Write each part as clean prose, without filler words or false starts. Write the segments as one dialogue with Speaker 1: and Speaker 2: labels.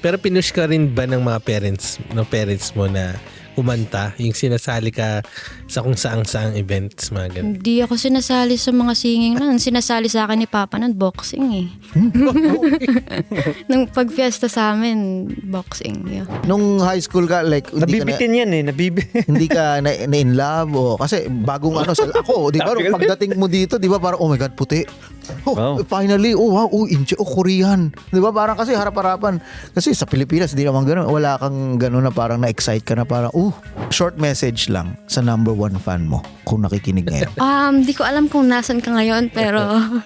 Speaker 1: Pero pinush ka rin ba ng mga parents mo na kumanta? Yung sinasali ka sa kung saang events, mga ganun.
Speaker 2: Hindi ako sinasali sa mga singing nun. Sinasali sa akin ni Papa nun, boxing eh. Nung pag-fiesta sa amin, boxing. Yeah.
Speaker 3: Nung high school ka, like,
Speaker 4: Nabibitin yan eh.
Speaker 3: hindi ka na in love o kasi bagong ako, di ba? Nung pagdating mo dito, di ba parang oh my god, puti. Oh,
Speaker 4: Wow.
Speaker 3: finally, oh wow, oh, Korean. Di ba parang kasi harap-harapan. Kasi sa Pilipinas, di naman gano'n. Wala kang gano'n na parang na-excite ka na parang, short message lang sa number 1 fan mo kung nakikinig ngayon.
Speaker 2: Di ko alam kung nasan ka ngayon, pero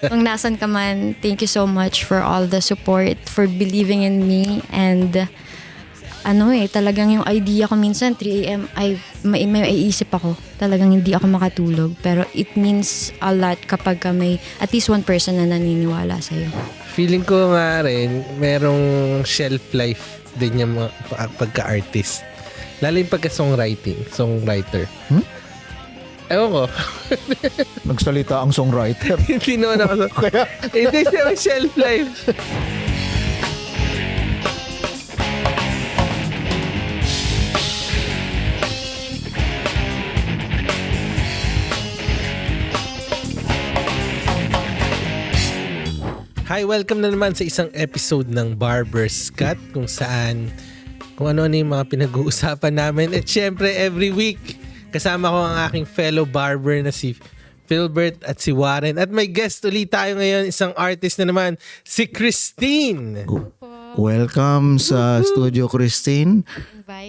Speaker 2: kung nasan ka man, thank you so much for all the support, for believing in me, and talagang yung idea ko minsan 3 a.m. ay may isip ako. Talagang hindi ako makatulog. Pero it means a lot kapag may at least one person na naniniwala sa'yo.
Speaker 1: Feeling ko nga rin, merong shelf life din yung mga pagka-artist. Lalo yung songwriter. Ewan ko.
Speaker 3: Nagsalita ang songwriter.
Speaker 1: Hindi naman ako. Hindi siya may shelf life. Hi, welcome na naman sa isang episode ng Barber's Cut kung ano-ano yung mga pinag-uusapan namin. At syempre, every week, kasama ko ang aking fellow barber na si Philbert at si Warren. At may guest ulit tayo ngayon, isang artist na naman, si Christine.
Speaker 3: Welcome sa studio, Christine.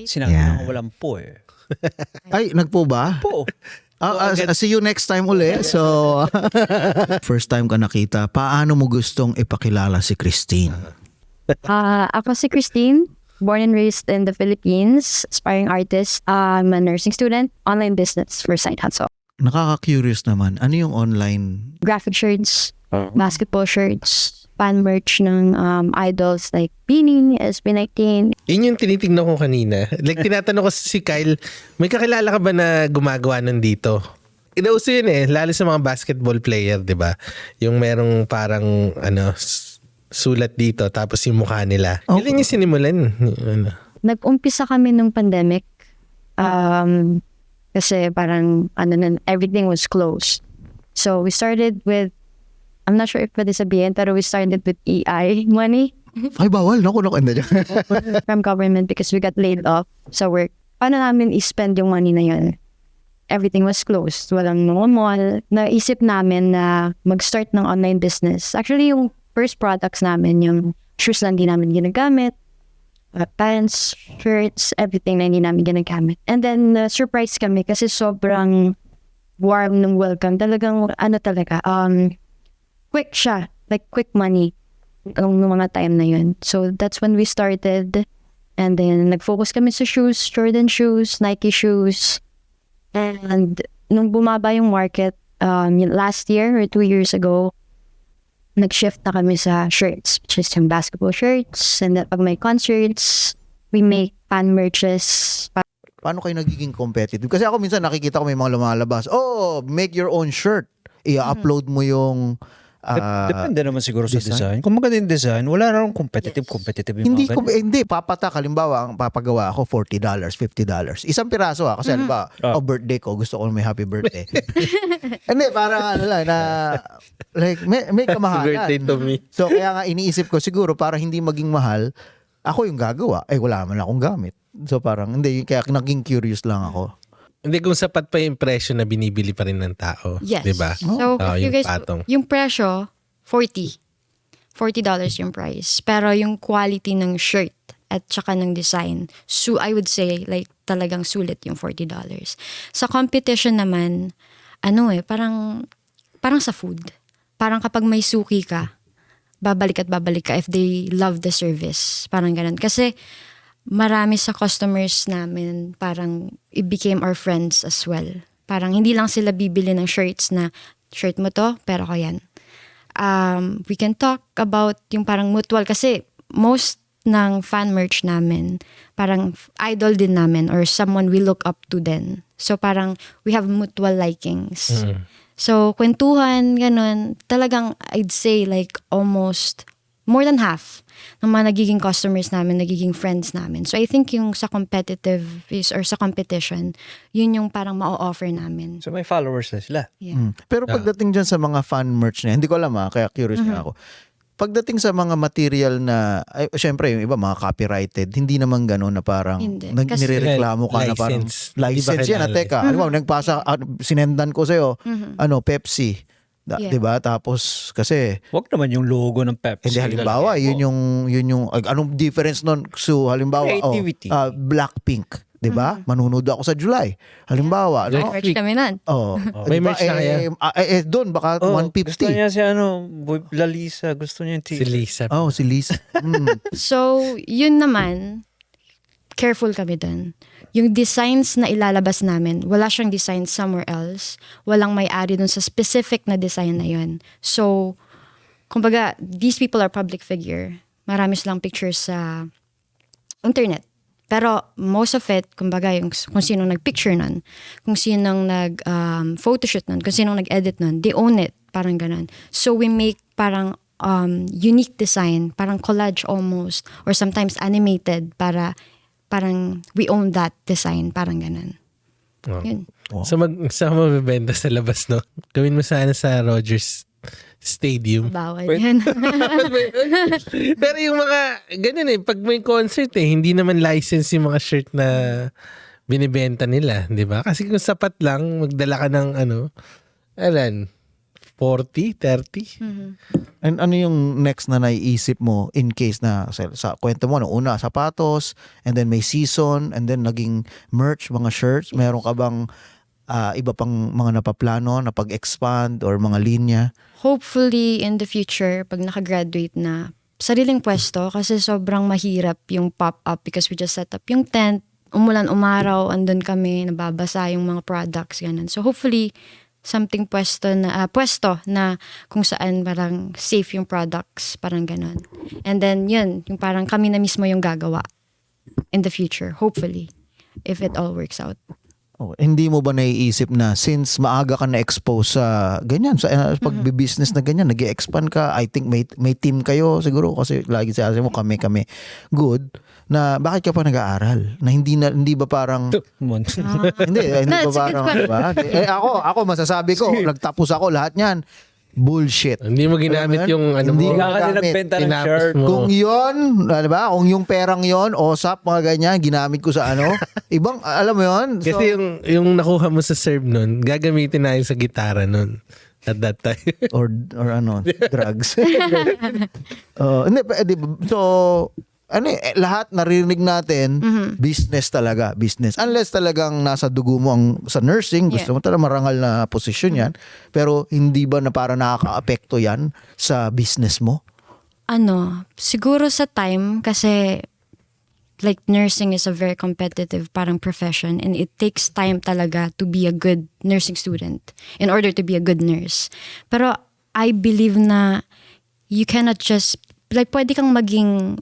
Speaker 4: Sinabi
Speaker 3: Yeah.
Speaker 4: ko walang po eh.
Speaker 3: Ay, nagpo ba?
Speaker 4: Po.
Speaker 3: See you next time uli. So, first time ka nakita, paano mo gustong ipakilala si Christine?
Speaker 5: Ako si Christine, born and raised in the Philippines, aspiring artist. I'm a nursing student, online business for side hustle.
Speaker 3: Nakaka-curious naman, ano yung online?
Speaker 5: Graphic shirts, basketball shirts, fan merch ng idols like Beanie, SB19.
Speaker 1: Yun yung tinitignan ko kanina. Like, tinatanong ko si Kyle, may kakilala ka ba na gumagawa nun dito? Inauso yun eh, lalo sa mga basketball player, di ba? Yung merong parang, sulat dito, tapos yung mukha nila.
Speaker 3: Oh.
Speaker 1: Yun yung sinimulan.
Speaker 5: Nag-umpisa kami nung pandemic kasi parang everything was closed. So we started with, I'm not sure if pwede sabihin, pero we started with EI money
Speaker 3: Ay, bawal. Naku.
Speaker 5: from government because we got laid off sa work. Paano namin i-spend yung money na yun? Everything was closed. Walang mall. Naisip namin na mag-start ng online business. Actually, yung first products namin, yung shoes lang di namin ginagamit, pants, shirts, everything na hindi namin ginagamit. And then, surprise kami kasi sobrang warm ng welcome. Talagang, quick siya. Like, quick money nung mga time na yun. So, that's when we started. And then, nag-focus kami sa shoes, Jordan shoes, Nike shoes. And nung bumaba yung market, last year or 2 years ago, nag-shift na kami sa shirts, which is yung basketball shirts. And then, pag may concerts, we make fan merches.
Speaker 3: Paano kayo nagiging competitive? Kasi ako minsan nakikita ko may mga lumalabas, make your own shirt. I-upload mo yung
Speaker 4: Depende naman siguro sa design. Kung maganda yung design, wala naman competitive yung mga ganun.
Speaker 3: Hindi, papatak. Halimbawa, ang papagawa ako, $40, $50. Isang piraso kasi halimbawa, birthday ko, gusto ko may happy birthday. Hindi, parang like, may kamahalan.
Speaker 1: Birthday to me.
Speaker 3: So, kaya nga iniisip ko, siguro, para hindi maging mahal, ako yung gagawa. Wala man akong gamit. So, parang, hindi, kaya naging curious lang ako.
Speaker 1: Hindi, kung sapat pa yung presyo na binibili pa rin ng tao.
Speaker 2: Yes.
Speaker 1: Diba?
Speaker 2: So, if you
Speaker 1: yung
Speaker 2: guys,
Speaker 1: patong.
Speaker 2: yung presyo, $40 yung price. Pero yung quality ng shirt at saka ng design, so I would say, like, talagang sulit yung $40. Sa competition naman, parang sa food. Parang kapag may suki ka, babalik ka if they love the service. Parang ganun. Kasi, marami sa customers namin parang it became our friends as well. Parang hindi lang sila bibili ng shirts na shirt mo to, pero ko yan. We can talk about yung parang mutual kasi most ng fan merch namin parang idol din namin or someone we look up to din. So parang we have mutual likings. So kwentuhan, ganun. Talagang I'd say like almost more than half ng mga nagiging customers namin, nagiging friends namin. So I think yung sa competitive or sa competition, yun yung parang ma-offer namin.
Speaker 4: So may followers na sila.
Speaker 2: Yeah.
Speaker 3: Pero pagdating dyan sa mga fan merch na, hindi ko alam kaya curious nga ako. Pagdating sa mga material na, syempre yung iba mga copyrighted, hindi naman gano'n na parang
Speaker 2: Hindi. Kasi-
Speaker 3: nirereklamo ka na parang
Speaker 1: License. Di ba
Speaker 3: license yan.
Speaker 1: kailangan
Speaker 3: Teka, alam mo, nagpasa, sinendan ko sa'yo, Pepsi.
Speaker 2: Yeah.
Speaker 3: Diba? Tapos, kasi,
Speaker 4: Wag naman yung logo ng Pepsi.
Speaker 3: hindi halimbawa, yun yung, anong difference nun? So, halimbawa,
Speaker 4: Creativity.
Speaker 3: Blackpink. Diba? Manunood ako sa July. Halimbawa, no?
Speaker 2: Merch kami nun.
Speaker 3: Oh,
Speaker 1: May
Speaker 3: diba?
Speaker 1: merch na kaya?
Speaker 3: Doon, baka
Speaker 4: Oh,
Speaker 3: 150.
Speaker 4: gusto niya si Lalisa. Gusto niya yung
Speaker 1: Si Lisa.
Speaker 3: Oh, si Lisa.
Speaker 2: So, yun naman, careful kami dun. Yung designs na ilalabas namin, wala siyang design somewhere else. Walang may-ari dun sa specific na design na yun. So, kumbaga, these people are public figure. Marami silang pictures sa internet. Pero most of it, kumbaga, kung sinong nag-picture nun, kung sinong nag-photoshoot nun, kung sinong nag-edit nun, they own it. Parang ganun. So we make parang unique design, parang collage almost, or sometimes animated, para parang we own that design, parang ganun.
Speaker 1: Oh.
Speaker 2: Yun.
Speaker 1: So saan mo mabibenta sa labas, no? Gawin mo sana sa Rogers Stadium.
Speaker 2: Bawal yan.
Speaker 1: Pero yung mga, ganun pag may concert hindi naman license yung mga shirt na binibenta nila, di ba? Kasi kung sapat lang, magdala ka ng 40, 30?
Speaker 3: And ano yung next na naiisip mo in case na sa kwento mo, una, sapatos, and then may season, and then naging merch, mga shirts, meron ka bang iba pang mga napaplano na pag-expand or mga linya?
Speaker 2: Hopefully, in the future, pag nakagraduate na, sariling pwesto, kasi sobrang mahirap yung pop-up because we just set up yung tent, umulan, umaraw, andun kami, nababasa yung mga products, ganun. So hopefully, something pwesto na kung saan parang safe yung products, parang ganun. And then yun, yung parang kami na mismo yung gagawa in the future, hopefully, if it all works out.
Speaker 3: Oh, hindi mo ba naiisip na since maaga ka na-expose sa ganyan, sa pagbibusiness na ganyan, nag-expand ka, I think may team kayo siguro kasi lagi sabi mo kami good, na bakit ka pa nag-aaral? Na hindi ba parang hindi ba
Speaker 2: That's a good
Speaker 3: parang
Speaker 2: question.
Speaker 3: diba? Ako masasabi ko, nagtapos ako lahat niyan. Bullshit.
Speaker 1: Hindi mo ginamit yung
Speaker 3: Hindi
Speaker 1: mo.
Speaker 3: ka
Speaker 4: kasi
Speaker 3: gamit.
Speaker 4: nagbenta ng
Speaker 1: Tinapos
Speaker 4: shirt.
Speaker 1: mo.
Speaker 3: Kung yun, diba? Kung yung perang yun, OSAP, mga ganyan, ginamit ko sa ibang, alam mo yun? So,
Speaker 1: Kasi yung nakuha mo sa serve nun, gagamitin na yun sa gitara nun. At that time.
Speaker 3: or drugs. Hindi, so, lahat narinig natin, business talaga, business. Unless talagang nasa dugo mo sa nursing, gusto mo talaga marangal na posisyon yan, pero hindi ba na para nakaka-apekto yan sa business mo?
Speaker 2: Siguro sa time, kasi like nursing is a very competitive parang profession and it takes time talaga to be a good nursing student in order to be a good nurse. Pero I believe na you cannot just, like pwede kang maging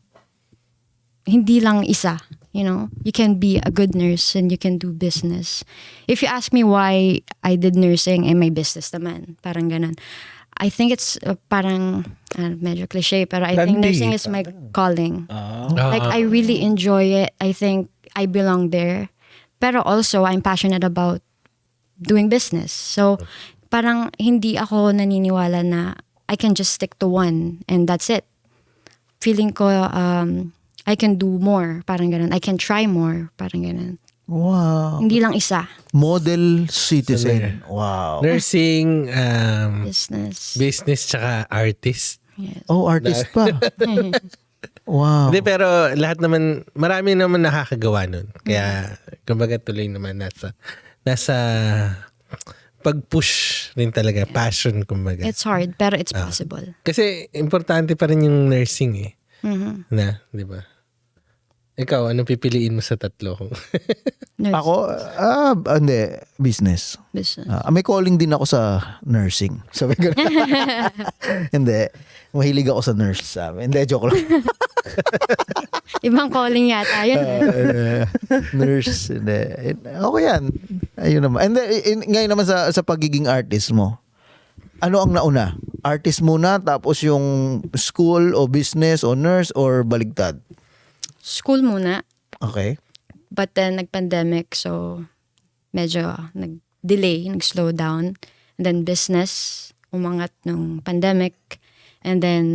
Speaker 2: hindi lang isa, you know? You can be a good nurse and you can do business. If you ask me why I did nursing and my business naman, parang ganun. I think it's parang medyo cliche, pero I think nursing is my calling. Like I really enjoy it. I think I belong there. Pero also I'm passionate about doing business. So parang hindi ako naniniwala na I can just stick to one and that's it. Feeling ko I can do more, parang ganun. I can try more, parang ganun.
Speaker 3: Wow.
Speaker 2: Hindi lang isa.
Speaker 3: Model citizen. Wow.
Speaker 1: Nursing,
Speaker 2: Business.
Speaker 1: tsaka artist.
Speaker 2: Yes.
Speaker 3: Oh, artist pa. Wow.
Speaker 1: Hindi, pero lahat naman, marami naman nakakagawa nun. Kaya, kumbaga tuloy naman nasa pag-push rin talaga. Passion, kumbaga.
Speaker 2: It's hard, pero it's possible.
Speaker 1: Kasi, importante pa rin yung nursing Na, di ba? Ikaw, anong pipiliin mo sa tatlo?
Speaker 2: Nurse.
Speaker 3: Ako, hindi, business.
Speaker 2: Business.
Speaker 3: May calling din ako sa nursing. Sabi ko hindi. Mahilig ako sa nurse. Sabi. Hindi, joke lang.
Speaker 2: Ibang calling yata yun.
Speaker 3: Nurse. Hindi. Okay yan. Ayun naman. And then, ngayon naman sa pagiging artist mo, ano ang nauna? artist muna tapos yung school o business o nurse or baligtad?
Speaker 2: School muna.
Speaker 3: Okay.
Speaker 2: But then, nag-pandemic. So, medyo nag-delay, nag-slow down. And then, business, umangat nung pandemic. And then,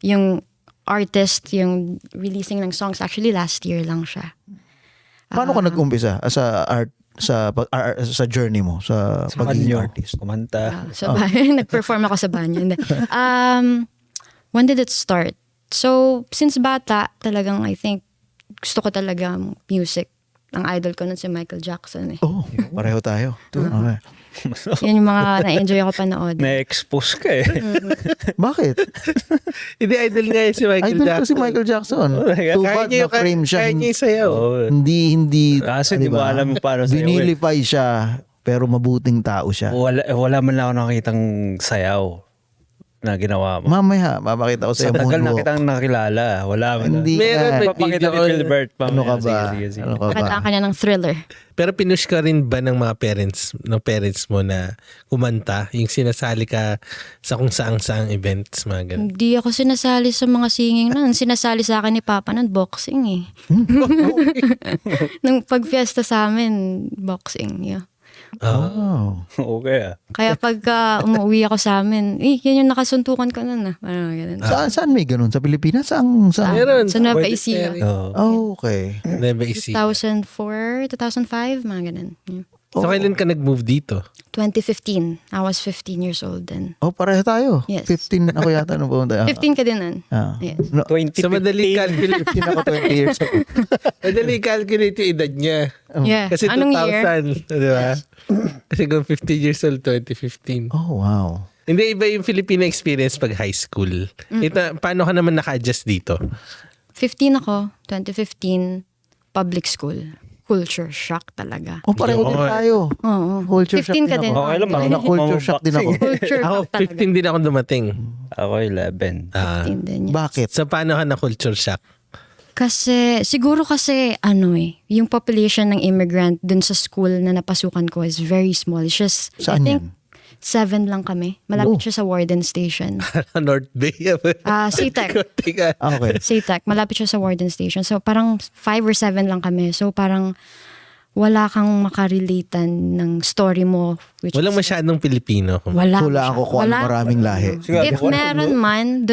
Speaker 2: yung artist, yung releasing ng songs, actually last year lang siya.
Speaker 3: Paano ka nag-umpisa sa art sa journey mo sa pagiging artist?
Speaker 4: Kumanta.
Speaker 2: Sa banyo. Nag-perform ako sa banyo. Hindi. When did it start? So, since bata, talagang I think gusto ko talaga music. Ang idol ko nun si Michael Jackson eh.
Speaker 3: Oh, pareho tayo. Okay.
Speaker 2: Yan yung mga na-enjoy ako panood.
Speaker 4: Na-expose ka eh.
Speaker 3: Bakit?
Speaker 1: Hindi, idol nga yun si Michael
Speaker 3: Idol ko
Speaker 1: Jackson.
Speaker 3: si Michael Jackson. Too
Speaker 1: Kaya
Speaker 3: bad
Speaker 1: niya
Speaker 3: na frame siya.
Speaker 1: Kaya niya yung sayaw.
Speaker 4: Oo.
Speaker 3: Hindi.
Speaker 4: Kasi di mo
Speaker 3: diba?
Speaker 4: alam paano sayaw eh.
Speaker 3: Binilify siya, pero mabuting tao siya.
Speaker 4: Wala man lang ako nakitang sayaw na ginawa mo.
Speaker 3: Mamaya, mapakita ko
Speaker 4: Sa
Speaker 3: sa
Speaker 4: tagal na
Speaker 3: moonwalk.
Speaker 4: kitang nakilala. Wala man.
Speaker 3: Hindi
Speaker 1: Meron,
Speaker 3: ka.
Speaker 1: may
Speaker 4: Papakita ni
Speaker 1: video.
Speaker 4: Philbert.
Speaker 3: Ano ka ba?
Speaker 4: Sige.
Speaker 3: Ano ka ba?
Speaker 2: Kantaan ka niya ng Thriller.
Speaker 1: Pero pinush ka rin ba ng mga parents mo na kumanta? Yung sinasali ka sa kung saang-saang events, mga ganun.
Speaker 2: Hindi ako sinasali sa mga singing nun. Sinasali sa akin ni Papa nun, boxing eh. Nung pag-fiesta sa amin, boxing. Yeah.
Speaker 3: Oh.
Speaker 4: Okay ah.
Speaker 2: Kaya pagka umuwi ako sa amin, yan yung nakasuntukan ko nun ah. Parang ganun.
Speaker 3: Saan may ganun? Sa Pilipinas? Saan?
Speaker 1: Meron.
Speaker 2: Sa Nueva
Speaker 1: Pwede
Speaker 2: Ecija.
Speaker 1: rin.
Speaker 4: Oo.
Speaker 3: Oh, okay.
Speaker 1: Never easy.
Speaker 2: 2004, 2005, mga ganun. Yeah.
Speaker 1: So, kailan ka nag-move dito?
Speaker 2: 2015. I was 15 years old then.
Speaker 3: Oh, pareho tayo.
Speaker 2: Yes.
Speaker 3: 15 ako yata nung pumunta.
Speaker 2: 15 ka din nun?
Speaker 3: Ah.
Speaker 2: Yes.
Speaker 3: No,
Speaker 4: 2015.
Speaker 1: So, madali calculate.
Speaker 3: 15 ako 20 years ago.
Speaker 1: Madali calculate yung edad niya.
Speaker 2: Yeah.
Speaker 1: Kasi
Speaker 2: Anong year?
Speaker 1: 2000, di ba? Kasi kung 50 years old, 2015.
Speaker 3: Oh, wow.
Speaker 1: Hindi, iba yung Filipino experience pag high school. Ito, paano ka naman naka-adjust dito?
Speaker 2: 15 ako, 2015, public school. Culture shock talaga.
Speaker 3: Oh, pareho din tayo.
Speaker 2: Oo.
Speaker 3: Culture shock
Speaker 2: 15 ka
Speaker 3: din
Speaker 2: din.
Speaker 3: ako.
Speaker 4: Okay lang ba?
Speaker 3: Culture shock din ako.
Speaker 2: Culture
Speaker 1: Ako,
Speaker 2: shock talaga.
Speaker 1: 15 din ako dumating.
Speaker 4: Ako 11.
Speaker 2: 15 din yan.
Speaker 3: Bakit?
Speaker 1: So, paano ka na culture shock?
Speaker 2: Kasi, siguro kasi, yung population ng immigrant dun sa school na napasukan ko is very small. It's just,
Speaker 3: Saan
Speaker 2: I think,
Speaker 3: yan?
Speaker 2: 7 lang kami. Malapit
Speaker 3: Oh.
Speaker 2: siya sa Warden Station.
Speaker 1: North Bay.
Speaker 2: CTEC.
Speaker 1: Teka.
Speaker 3: Okay.
Speaker 2: CTEC. Malapit siya sa Warden Station. So, parang 5 or 7 lang kami. So, parang wala kang makarelatean ng story mo. Which
Speaker 1: Walang
Speaker 2: is,
Speaker 1: masyadong Pilipino.
Speaker 2: Wala.
Speaker 3: Hulaan ko kung ano
Speaker 2: Wala.
Speaker 3: maraming lahi.
Speaker 2: If meron man,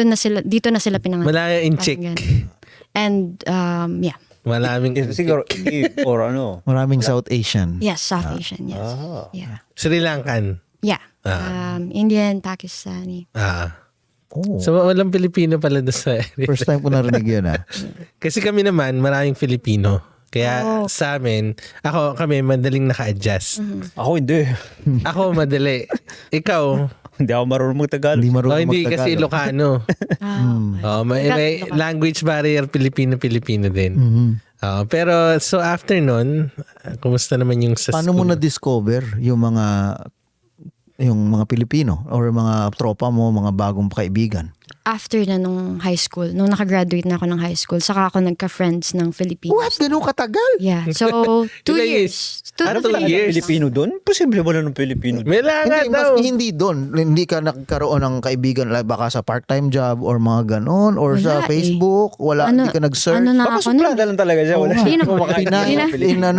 Speaker 2: dito na sila pinanganak.
Speaker 1: Wala in
Speaker 2: Parang
Speaker 1: check.
Speaker 2: ganun. And, yeah.
Speaker 1: Maraming
Speaker 4: Siguro, or ano.
Speaker 3: Maraming South Asian.
Speaker 2: Yes, South Asian, yes. Yeah.
Speaker 1: Sri Lankan.
Speaker 2: Yeah. Indian, Pakistani.
Speaker 3: Oh.
Speaker 1: So, walang Pilipino pala doon sa area.
Speaker 3: First time ko narinig yun
Speaker 1: Kasi kami naman, maraming Filipino. Kaya sa amin, kami madaling naka-adjust.
Speaker 4: Ako hindi.
Speaker 1: Ako madali. Ikaw,
Speaker 4: Hindi ako marunong mag-Tagalog.
Speaker 3: Hindi marunong
Speaker 1: hindi
Speaker 3: magtagalog.
Speaker 1: kasi Ilocano. May language barrier Pilipino-Pilipino din. Pero so after nun, kumusta naman yung sa
Speaker 3: Paano mo
Speaker 1: school?
Speaker 3: na-discover yung mga Pilipino or mga tropa mo, mga bagong kaibigan?
Speaker 2: After na nung high school, nung nakagraduate na ako ng high school, saka ako nagka-friends ng Filipinos.
Speaker 3: What? Ganun katagal?
Speaker 2: Yeah. So, 2
Speaker 1: Ilang
Speaker 2: years. 2
Speaker 1: Ano
Speaker 2: to 3
Speaker 1: 2
Speaker 2: years.
Speaker 4: Pilipino doon? Posible wala ng Pilipino doon.
Speaker 1: May langa
Speaker 3: Hindi,
Speaker 1: daw.
Speaker 3: maski hindi doon. Hindi ka nagkaroon ng kaibigan baka sa part-time job or mga ganon or sa
Speaker 2: Wala eh.
Speaker 3: Facebook. Wala, hindi ka nag-search.
Speaker 2: Ano na
Speaker 4: Baka
Speaker 2: ako nun?
Speaker 4: suplada lang talaga siya. Wala
Speaker 2: Hindi
Speaker 4: siya.
Speaker 2: na.
Speaker 3: Pinay,
Speaker 2: Hindi na.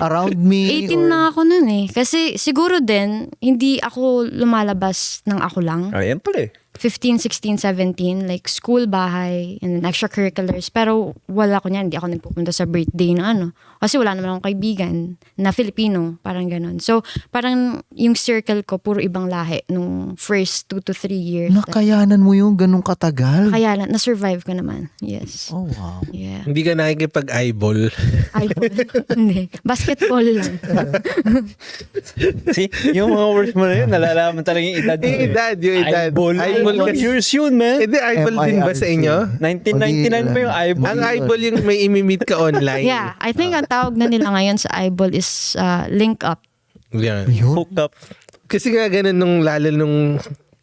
Speaker 3: around me.
Speaker 2: 18 na ako nun eh. Kasi siguro din, hindi ako lumalabas ng ako lang.
Speaker 4: Ayan pala eh.
Speaker 2: 15, 16, 17, like school, bahay, and then extracurriculars. Pero wala ko niyan, hindi ako nagpupunta sa birthday na ano. Kasi wala naman akong kaibigan na Filipino, parang ganun. So, parang yung circle ko, puro ibang lahi nung first 2 to 3 years.
Speaker 3: Nakayanan mo yung ganun katagal?
Speaker 2: Kaya na-survive ko naman. Yes.
Speaker 3: Oh, wow.
Speaker 2: Yeah.
Speaker 1: Hindi ka nakikipag-eyeball.
Speaker 2: Hindi. Basketball lang.
Speaker 4: See, yung mga words mo na yun, nalalaman talaga yung edad.
Speaker 1: Yung edad.
Speaker 4: Eyeball.
Speaker 1: Eyeball
Speaker 4: Eyeball
Speaker 1: kasi.
Speaker 4: years yun, man.
Speaker 1: Hindi, eyeball din ba sa inyo?
Speaker 4: 1999 pa yung eyeball.
Speaker 1: Ang eyeball yung may imi-meet ka online.
Speaker 2: Yeah. I think ang tawag na nila ngayon sa eyeball is link up.
Speaker 1: Yeah.
Speaker 4: Hooked up.
Speaker 1: Kasi nga ganun lalo nung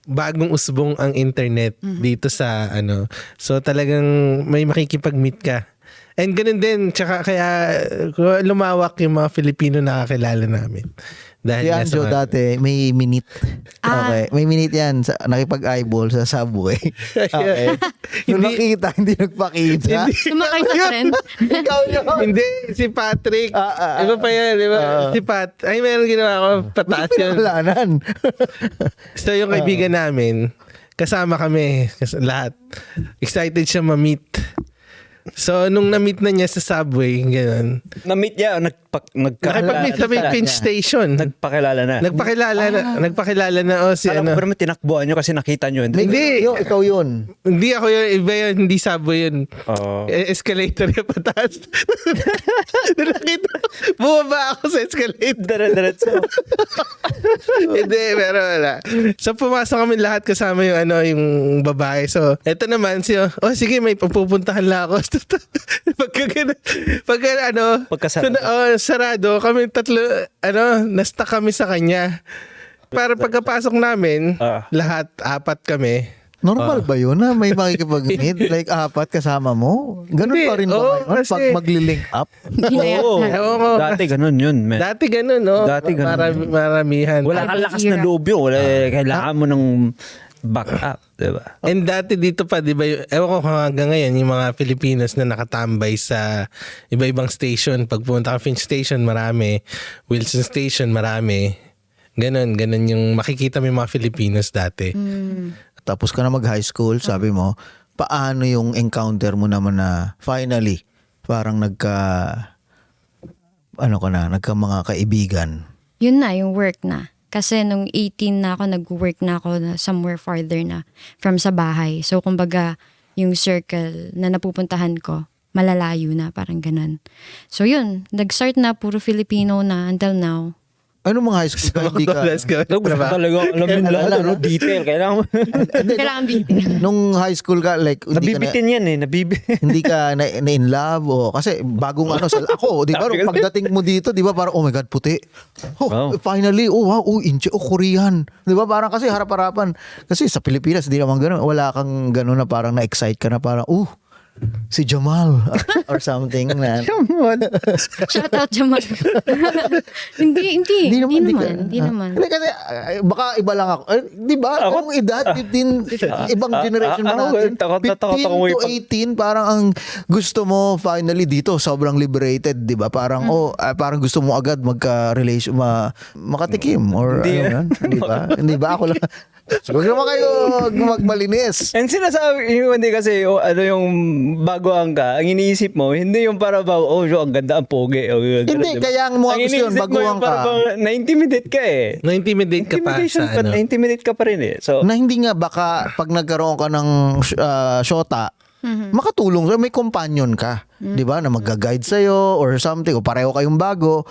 Speaker 1: bagong usbong ang internet dito sa So talagang may makikipag-meet ka. And ganun din, tsaka kaya lumawak yung mga Filipino nakakilala namin. Dahil
Speaker 3: Si
Speaker 1: nga
Speaker 3: Anjo
Speaker 1: sa-
Speaker 3: dati, may minute. Okay. May minute yan. Nakipag-eyeball sa subway. Okay. Nung nakita, hindi nagpakita.
Speaker 2: Sumakay sa trend.
Speaker 3: Ikaw yun.
Speaker 1: Hindi, si Patrick. Iba pa yan, di ba? Si Pat. Ay, meron ginawa ko. Pataas yun.
Speaker 3: Pinakalanan.
Speaker 1: So, yung kaibigan namin, kasama kami. Lahat. Excited siya ma-meet. So, nung na-meet na niya sa subway, gano'n.
Speaker 4: Na-meet niya,
Speaker 1: Nakipag-meet sa may pinch station.
Speaker 4: nagpakilala na.
Speaker 1: Nagpakilala na, si
Speaker 4: Kala
Speaker 1: ano.
Speaker 4: ko naman tinakbuhan nyo kasi nakita nyo.
Speaker 1: Hindi.
Speaker 3: Ikaw yun.
Speaker 1: Hindi ako yun, iba yun, hindi subway yun.
Speaker 4: Oo.
Speaker 1: Escalator yung pataas. Nakita, bumaba ako sa escalator.
Speaker 4: Diretso.
Speaker 1: Hindi, pero wala. So, pumasok kami lahat kasama yung yung babae. So, eto naman siya, sige, may pupuntahan lang ako.
Speaker 4: Pagkasarado.
Speaker 1: Sarado, kami tatlo, na-stuck kami sa kanya. Para pagkapasok namin, lahat, 4 kami.
Speaker 3: Normal ba yun na may makikipag-meet? Like 4 kasama mo? Ganun
Speaker 1: Hindi,
Speaker 3: pa rin ba
Speaker 1: oo,
Speaker 3: ngayon? Pag
Speaker 1: kasi-
Speaker 3: magli-link up?
Speaker 2: Hindi na
Speaker 4: Oo.
Speaker 2: yata.
Speaker 1: Ewan ko.
Speaker 4: Dati ganun yun, man.
Speaker 1: Dati ganun, no?
Speaker 4: Dati ganun.
Speaker 1: Maramihan.
Speaker 4: Wala kang lakas na loob yun. Kailangan mo ng back up, diba?
Speaker 1: And dati dito pa, di ba, ewan ko kung hanggang ngayon, yung mga Filipinos na nakatambay sa iba-ibang station. Pag pumunta ka Finch Station, marami. Wilson Station, marami. Ganon yung makikita mo yung mga Filipinos dati.
Speaker 3: Tapos ka na mag-high school, sabi mo, paano yung encounter mo naman na finally, parang nagka mga kaibigan?
Speaker 2: Yun na, yung work na. Kasi nung 18 na ako, nag-work na ako na somewhere farther na from sa bahay. So, kumbaga, yung circle na napupuntahan ko, malalayo na, parang ganun. So, yun. Nag-start na, puro Filipino na until now.
Speaker 3: Ano mga high school ka? Hindi ka...
Speaker 1: Let's go.
Speaker 4: Gusto talaga alam yung lahat, ano, detail. Kailangan mo.
Speaker 2: Kailangan bitin.
Speaker 3: Nung high school ka, like,
Speaker 4: Nabibitin yan eh.
Speaker 3: hindi ka na in love o kasi bagong ako, di ba? Nung pagdating mo dito, di ba parang oh my god, puti.
Speaker 4: Wow.
Speaker 3: Finally, wow, Inche, Korean. Di ba parang kasi harap-harapan. Kasi sa Pilipinas, di naman gano'n. Wala kang gano'n na parang na-excite ka na parang, si Jamal or something na.
Speaker 2: Shout out, Jamal. Hindi naman.
Speaker 3: Hindi kasi baka iba lang ako. Di ba? Kung edad 15 ibang generation na natin. 15 to 18 parang ang gusto mo finally dito sobrang liberated, di ba? Parang parang gusto mo agad magka-relation makatikim or di ba? Hindi ba ako lang. Huwag naman kayo magmalinis.
Speaker 4: And sinasabi, hindi kasi yung bagoan ka, ang iniisip mo, hindi yung para ba, ang ganda ang pogi.
Speaker 3: Hindi, kaya ang mga gusto yun, baguhan ka.
Speaker 4: Na-intimidate ka eh.
Speaker 1: Na-intimidate ka pa
Speaker 4: Intimidation
Speaker 1: sa
Speaker 4: na-intimidate ka pa rin eh. So,
Speaker 3: Na hindi nga baka pag nagkaroon ka ng shota, makatulong, may companion ka. Di ba? Na mag-guide sa'yo or something, o pareho kayong bago.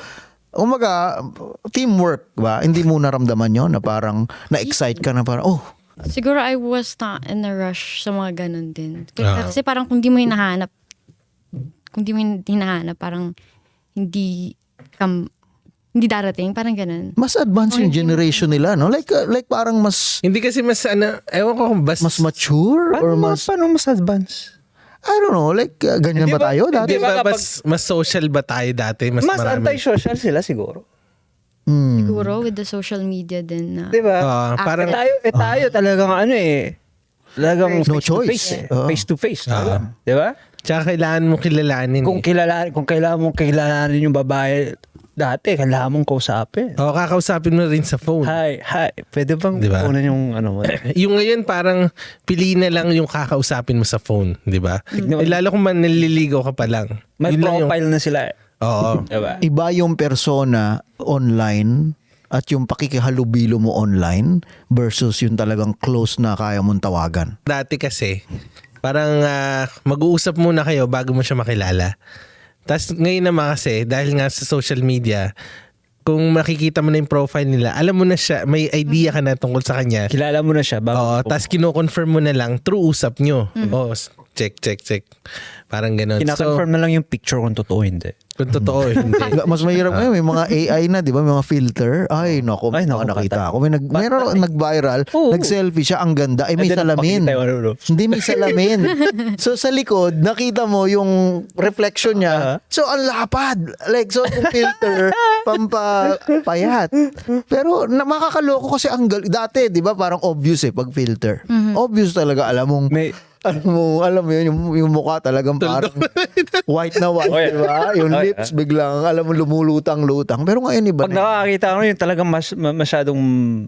Speaker 3: Umaga, teamwork, ba? Hindi mo naramdaman yon na parang na-excite ka na parang,
Speaker 2: Siguro I was not in a rush sa mga ganun din. Kasi parang kung di mo hinahanap, parang hindi darating, parang ganun.
Speaker 3: mas advanced yung generation nila, no? Like parang mas
Speaker 1: Hindi kasi mas ewan ko kung
Speaker 3: mas mature or mas,
Speaker 4: paano mas advance?
Speaker 3: I don't know, like ganyan
Speaker 4: Hindi
Speaker 3: ba tayo dati?
Speaker 1: Di ba
Speaker 4: kapag-
Speaker 1: mas social ba tayo dati? Mas marami.
Speaker 4: anti-social sila siguro.
Speaker 2: Siguro with the social media din na.
Speaker 4: Di ba?
Speaker 1: Parang
Speaker 4: Tayo talagang talagang
Speaker 3: No
Speaker 4: face to
Speaker 3: choice.
Speaker 4: face eh.
Speaker 3: Oo.
Speaker 4: Face to face. Di ba?
Speaker 1: tsaka kailangan mo kilalanin.
Speaker 4: Kung kailangan mong kilalanin yung babae dati, kailangan mong kausapin.
Speaker 1: Kakausapin mo rin sa phone.
Speaker 4: Hi. Pwede bang
Speaker 1: Diba?
Speaker 4: kunin yung mo?
Speaker 1: Yung ngayon parang pili na lang yung kakausapin mo sa phone, di ba? Lalo kung manliligaw ka pa lang.
Speaker 4: May
Speaker 1: Yun lang yung-
Speaker 4: profile na sila eh.
Speaker 1: Oo.
Speaker 4: Diba?
Speaker 3: Iba yung persona online at yung pakikihalubilo mo online versus yung talagang close na kaya mong tawagan.
Speaker 1: Dati kasi, parang mag-uusap muna kayo bago mo siya makilala. Tapos ngayon naman kasi, dahil nga sa social media, kung makikita mo na yung profile nila, alam mo na siya, may idea ka na tungkol sa kanya.
Speaker 4: Kilala mo na siya.
Speaker 1: Oo, tapos kino-confirm mo na lang through usap nyo. Oo, check. Parang ganun.
Speaker 4: Kina-confirm na lang yung picture kung totoo hindi.
Speaker 1: Kung totoo, hindi.
Speaker 3: Mas mahirap ngayon, may mga AI na, di ba? May mga filter. Ay, naku,
Speaker 4: Ay, naku,
Speaker 3: nakita ako. Mayroon nag-viral,
Speaker 4: Oo.
Speaker 3: nag-selfie siya, ang ganda. Ay, may
Speaker 4: And then,
Speaker 3: salamin.
Speaker 4: pakita yung ano.
Speaker 3: Hindi may salamin. So, sa likod, nakita mo yung reflection niya. So, ang lapad. Like, so, yung filter, pampapayat. Pero, makakaloko kasi dati, di ba, parang obvious pag filter. Obvious talaga, alam mong,
Speaker 4: May,
Speaker 3: alam mo yun, yung mukha talagang parang white na white,
Speaker 4: Oh, yeah.
Speaker 3: di ba? Yung
Speaker 4: Oh,
Speaker 3: lips biglang, alam mo, lumulutang-lutang. Pero ngayon iba
Speaker 4: pag
Speaker 3: na.
Speaker 4: nakakita ko yung talagang masyadong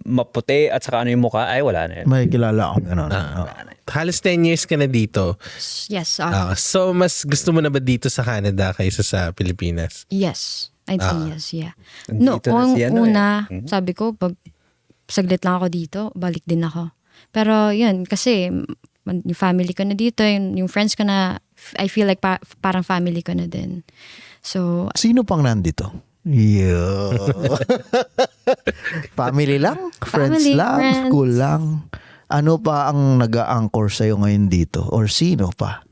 Speaker 4: maputi at saka ano yung mukha, ay wala na yun.
Speaker 3: May kilala akong gano'n.
Speaker 1: Halos 10 years ka na dito.
Speaker 2: Yes.
Speaker 1: So, mas gusto mo na ba dito sa Canada kaysa sa Pilipinas?
Speaker 2: Yes. I'd say yes, yeah.
Speaker 4: Nandito na si ano
Speaker 2: Una, sabi ko, pag saglit lang ako dito, balik din ako. Pero yun, kasi yung family ko na dito, yung friends ko na, I feel like parang family ko na din. So,
Speaker 3: Sino pang nandito? Yeah. Family lang? Friends
Speaker 2: Family,
Speaker 3: lang?
Speaker 2: friends.
Speaker 3: School lang? Ano pa ang nag-a-anchor sa'yo ngayon dito? Or sino pa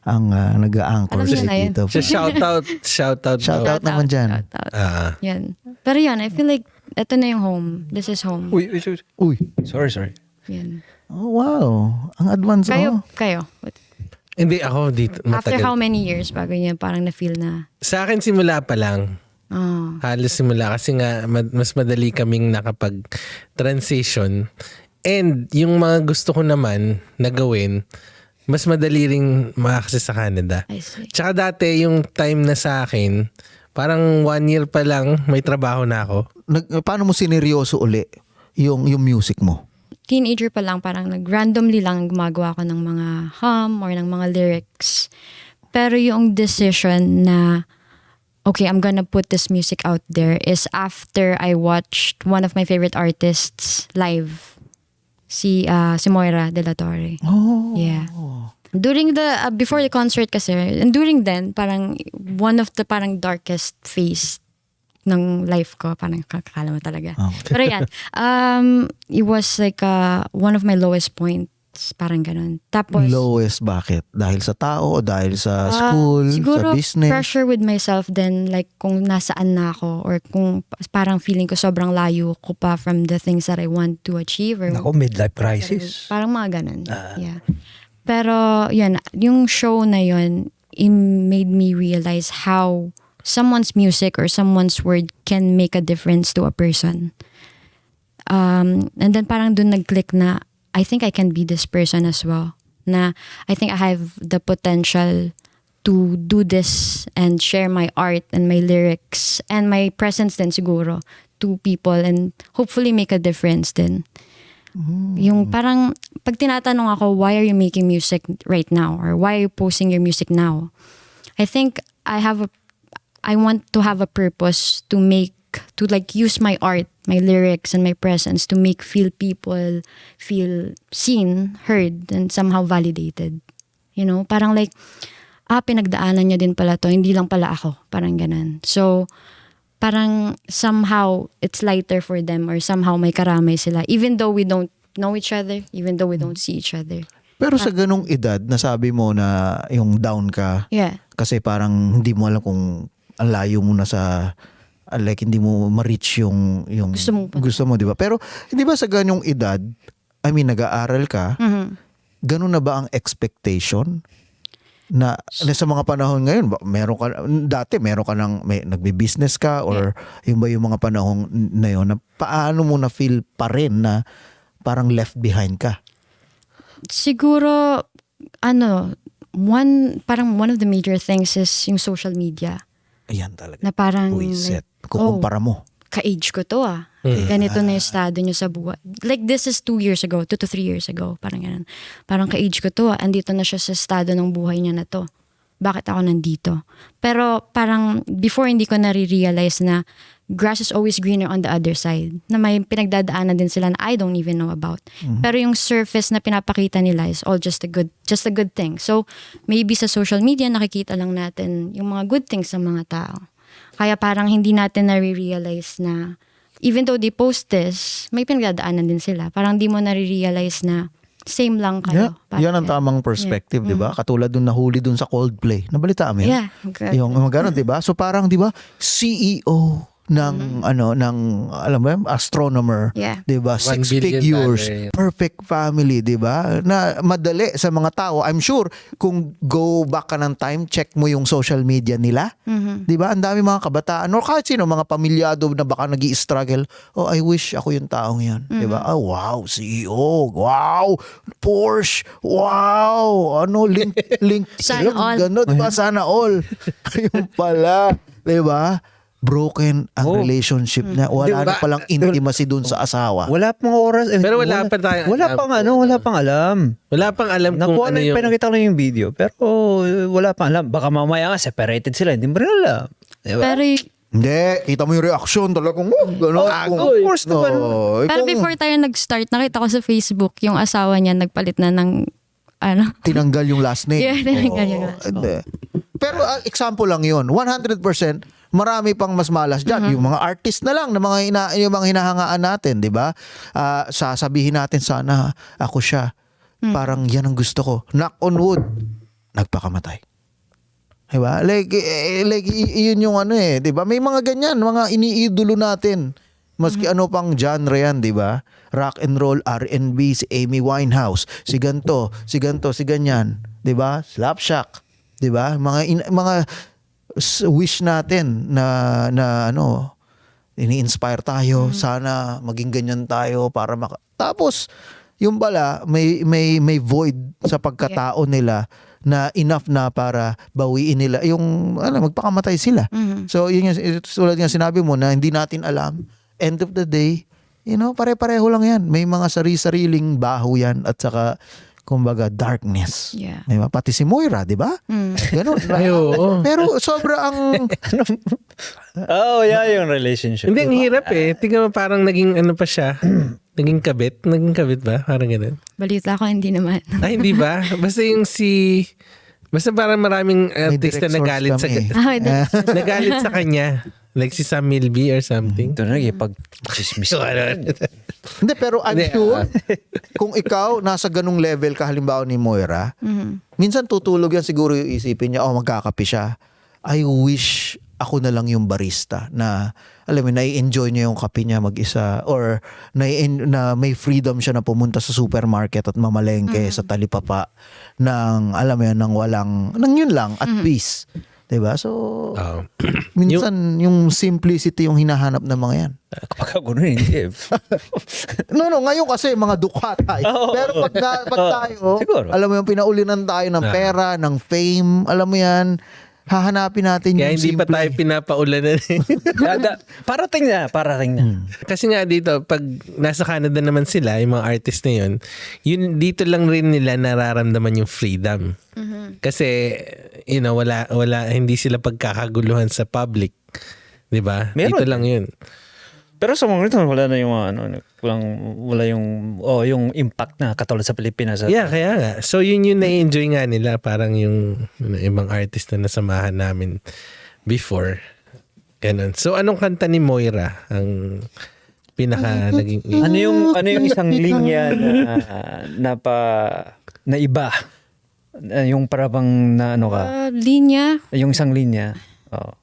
Speaker 3: ang nag-a-anchor
Speaker 2: Alam niyo
Speaker 3: sa'yo
Speaker 2: na yun.
Speaker 3: dito?
Speaker 1: Shoutout.
Speaker 3: Shoutout naman dyan.
Speaker 2: Shout out.
Speaker 1: Ah.
Speaker 2: Yan. Pero yan, I feel like, ito na yung home. This is home.
Speaker 4: Uy,
Speaker 3: Uy.
Speaker 4: sorry.
Speaker 2: Yan.
Speaker 3: Oh, wow. Ang advance mo.
Speaker 2: Kayo.
Speaker 1: Hindi ako dito
Speaker 2: After
Speaker 1: matagal.
Speaker 2: how many years bago niya parang na-feel na,
Speaker 1: Sa akin simula pa lang.
Speaker 2: oh,
Speaker 1: Halos simula kasi nga mas madali kaming nakapag-transition. And yung mga gusto ko naman na gawin, mas madali ring ma-access sa Canada.
Speaker 2: I see.
Speaker 1: Tsaka dati yung time na sa akin, parang 1 year pa lang may trabaho na ako.
Speaker 3: Paano mo sineryoso uli yung music mo?
Speaker 2: Teenager pa lang, parang randomly lang gumagawa ko ng mga hum or ng mga lyrics. Pero yung decision na, okay, I'm gonna put this music out there is after I watched one of my favorite artists live. Si Moira De La Torre.
Speaker 3: Oh.
Speaker 2: Yeah. During the, before the concert kasi, and during then, parang one of the parang darkest phase ng life ko. Parang kakakala mo talaga.
Speaker 3: Oh.
Speaker 2: Pero yan, it was like one of my lowest points. Parang ganun. Tapos,
Speaker 3: Lowest, bakit? Dahil sa tao o dahil sa school,
Speaker 2: siguro
Speaker 3: sa business?
Speaker 2: pressure with myself then, like kung nasaan na ako or kung parang feeling ko sobrang layo ko pa from the things that I want to achieve. Or
Speaker 4: Ako, midlife crisis.
Speaker 2: parang mga ganun. Yeah. Pero, yun, yung show na yun, it made me realize how someone's music or someone's word can make a difference to a person. And then parang dun nag-click na, I think I can be this person as well. Na I think I have the potential to do this and share my art and my lyrics and my presence din siguro to people and hopefully make a difference din. Yung parang, pag tinatanong ako, why are you making music right now? Or why are you posting your music now? I think I want to have a purpose to use my art, my lyrics, and my presence to make people feel seen, heard, and somehow validated. You know, parang like, pinagdaanan niya din pala to, hindi lang pala ako. Parang ganun. So, parang somehow it's lighter for them or somehow may karamay sila even though we don't know each other, even though we don't see each other.
Speaker 3: Pero sa ganong edad, nasabi mo na yung down ka,
Speaker 2: Yeah.
Speaker 3: kasi parang hindi mo alam kung ang layo mo na sa, like hindi mo ma-reach yung
Speaker 2: Gusto mo pa.
Speaker 3: di ba? Pero hindi ba sa ganong edad, I mean, nag-aaral ka, ganun na ba ang expectation? Na sa mga panahon ngayon, meron ka nagbi-business ka or yung ba yung mga panahon na yun, na paano mo na feel pa rin na parang left behind ka?
Speaker 2: Siguro, parang one of the major things is yung social media.
Speaker 3: Ayan talaga.
Speaker 2: Na parang,
Speaker 3: Buisit. Kukumpara mo.
Speaker 2: ka-age ko to Ganito na yung estado nyo sa buhay. Like this is 2 years ago, 2 to 3 years ago. Parang ganun. Parang ka-age ko to Andito na siya sa estado ng buhay niya na to. Bakit ako nandito? Pero parang before hindi ko nare-realize na grass is always greener on the other side. Na may pinagdadaanan din sila na I don't even know about. Pero yung surface na pinapakita nila is all just a good thing. So maybe sa social media nakikita lang natin yung mga good things sa mga tao. Kaya parang hindi natin nare-realize na even though they post this, may pinagdadaanan din sila. Parang di mo nare-realize na same lang
Speaker 3: Yeah,
Speaker 2: kayo.
Speaker 3: yan ang tamang perspective, di ba? Katulad dun nahuli dun sa Coldplay. Nabalitaan mo yan?
Speaker 2: Yeah. Okay.
Speaker 3: Yung mga ganun, di ba? So parang, di ba, CEO ng alam mo yan, astronomer,
Speaker 2: Yeah.
Speaker 3: 'di ba?
Speaker 1: 1
Speaker 3: Six
Speaker 1: billion
Speaker 3: figures,
Speaker 1: dollar.
Speaker 3: perfect family, 'di ba? Na madali sa mga tao. I'm sure kung go back ka ng time, check mo yung social media nila. 'Di ba? Ang dami mga kabataan or kahit sino mga pamilyado na baka nag-i-struggle. Oh, I wish ako yung taong 'yan, 'di ba? Oh, wow, CEO. Wow, Porsche. Wow, link
Speaker 2: Sana all.
Speaker 3: Ganun, 'di ba? Sana all. Yung pala, 'di ba? Broken ang relationship na. Wala
Speaker 1: Diba?
Speaker 3: na palang intimacy dun sa asawa.
Speaker 4: Wala pang oras.
Speaker 1: Pero wala pa tayong
Speaker 4: Wala
Speaker 1: alam.
Speaker 4: pang wala pang alam.
Speaker 1: Wala pang alam kung
Speaker 4: Nakuha
Speaker 1: ano
Speaker 4: lang,
Speaker 1: yung...
Speaker 4: pinakita ko lang yung video. Pero wala pang alam. Baka mamaya nga separated sila. Hindi mo rin alam. Diba?
Speaker 2: Pero,
Speaker 3: Hindi, kita mo yung reaction talagang, gano'n.
Speaker 4: Of course naman.
Speaker 2: pero before tayo nag-start, nakita ko sa Facebook, yung asawa niya nagpalit na ng,
Speaker 3: tinanggal yung last name.
Speaker 2: Yeah, tinanggal yung last
Speaker 3: Hindi. Pero example lang yun. 100%, marami pang mas malas dyan. Yung mga artist na lang, na yung mga hinahangaan natin, di ba? Sasabihin natin sana, ako siya. Parang yan ang gusto ko. Knock on wood. Nagpakamatay. Diba? Like yun yung di ba? May mga ganyan, mga iniidolo natin. Maski ano pang genre yan, di ba? Rock and roll, R&B, si Amy Winehouse, si ganto, si ganyan, di ba? Slapshot, di ba? Mga wish natin na ini-inspire tayo, sana maging ganyan tayo para tapos yung pala may void sa pagkatao nila na enough na para bawiin nila yung magpakamatay sila. So yun yung tulad nga sinabi mo na hindi natin alam. End of the day, pare-pareho lang yan. May mga sari-sariling baho yan at saka kumbaga darkness.
Speaker 2: Yeah.
Speaker 3: Diba? Pati si Moira, di ba? Ganun.
Speaker 1: Ay, oo.
Speaker 3: Pero sobra ang
Speaker 4: yeah, yung relationship.
Speaker 1: Hindi, ang hirap eh. Tingnan mo parang naging ano pa siya. Naging kabit. Naging kabit ba? Parang ganun.
Speaker 2: balita ko, hindi naman.
Speaker 1: Ay, hindi ba? Basta basta parang maraming artista
Speaker 3: direct source
Speaker 1: nagalit sa
Speaker 3: kami.
Speaker 1: nagalit sa kanya. Like si Sam Milby or something.
Speaker 4: Ito na pag-chismis.
Speaker 3: Hindi, pero I'm
Speaker 1: Hindi,
Speaker 3: sure kung ikaw nasa ganung level ka halimbawa ni Moira, minsan tutulog yan siguro yung isipin niya, magkakape siya. I wish ako na lang yung barista na alam mo, nai-enjoy niya yung kape niya mag-isa or na may freedom siya na pumunta sa supermarket at mamalengke sa talipapa ng alam mo yan, ng yun lang at peace. Diba? So, minsan yung simplicity yung hinahanap ng mga yan.
Speaker 4: Kapag ako nun, hindi.
Speaker 3: No, ngayon kasi mga dukha tayo. Pero pag tayo,
Speaker 4: siguro.
Speaker 3: alam mo yung pinaulinan tayo ng pera, ng fame, alam mo yan, hahanapin natin
Speaker 1: Kaya
Speaker 3: yung
Speaker 1: hindi pa
Speaker 3: simple.
Speaker 1: tayo pinapaulanan.
Speaker 4: Parating na.
Speaker 1: Kasi nga dito, pag nasa Canada naman sila, yung mga artist na yun dito lang rin nila nararamdaman yung freedom. Kasi, wala, hindi sila pagkakaguluhan sa public. Diba?
Speaker 4: Meron.
Speaker 1: Dito lang yun.
Speaker 4: Pero sa mga ito, wala na yung wala yung impact na katulad sa Pilipinas.
Speaker 1: Yeah, kaya nga. So yun na-enjoy nga nila. Parang yung ibang artist na nasamahan namin before. Ganun. So anong kanta ni Moira ang pinaka naging...
Speaker 4: Ano yung isang linya na iba? Yung parang na ano ka?
Speaker 2: Linya,
Speaker 4: Yung isang linya. Oh.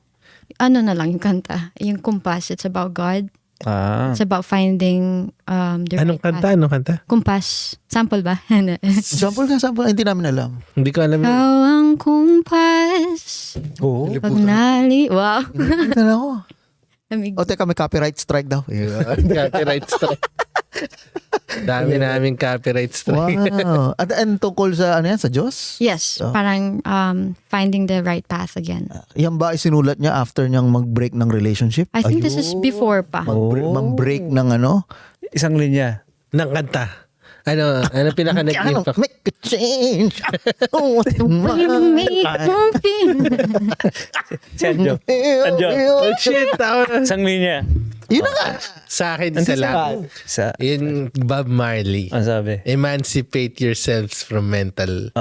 Speaker 2: ano na lang yung kanta. Yung Compass, it's about God. It's about finding the
Speaker 1: Anong
Speaker 2: right
Speaker 1: kanta?
Speaker 2: path.
Speaker 1: Anong kanta?
Speaker 2: Compass. Sample ba?
Speaker 3: Sample, hindi namin alam.
Speaker 1: Hindi ko alam.
Speaker 2: Ikaw ang kumpas.
Speaker 4: Oo.
Speaker 2: Pag nali. Wow.
Speaker 3: Tingnan ako.
Speaker 2: Lamig.
Speaker 3: Teka, may copyright strike daw.
Speaker 1: Copyright strike. Dami namin copyright strike.
Speaker 3: Wow. At tungkol sa sa Diyos?
Speaker 2: Yes. Parang finding the right path again.
Speaker 3: Yan ba isinulat niya after niyang mag-break ng relationship?
Speaker 2: I think this is before pa.
Speaker 3: Mag-break ng
Speaker 4: Isang linya.
Speaker 1: Ng kanta. Ano pinaka nag-impact?
Speaker 3: Make a change.
Speaker 2: Make
Speaker 4: Si Anjo.
Speaker 1: Oh shit!
Speaker 4: Isang linya.
Speaker 3: Yun na nga.
Speaker 1: Sa akin,
Speaker 4: Ano
Speaker 1: isa lang.
Speaker 4: Sa,
Speaker 1: Yung Bob Marley.
Speaker 4: ang sabi?
Speaker 1: Emancipate yourselves from mental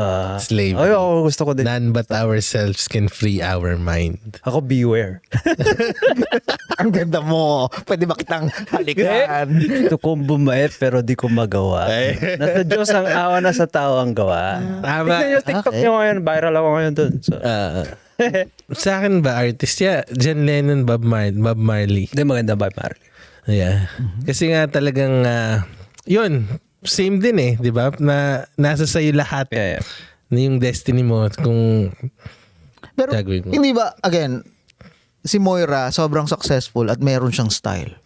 Speaker 1: slavery.
Speaker 4: Ay, ako gusto ko din.
Speaker 1: None but ourselves can free our mind.
Speaker 4: Ako, beware.
Speaker 3: Ang ganda mo. Pwede ba kitang halikan?
Speaker 4: Ito kong bumait pero di ko magawa. Nasa Diyos ang awa, nasa tao ang gawa.
Speaker 1: Tama.
Speaker 4: Tignan yung TikTok nyo ngayon. Viral ako ngayon dun. So,
Speaker 1: Sa akin ba, artist? Yeah, John Lennon, Bob Marley.
Speaker 4: hindi maganda ba, Marley?
Speaker 1: Yeah. Kasi nga talagang, yun, same din eh, di ba? Na nasa sa'yo lahat.
Speaker 4: Yeah.
Speaker 1: Na yung destiny mo kung
Speaker 3: Pero
Speaker 1: gagawin mo.
Speaker 3: hindi ba, again, si Moira sobrang successful at meron siyang style.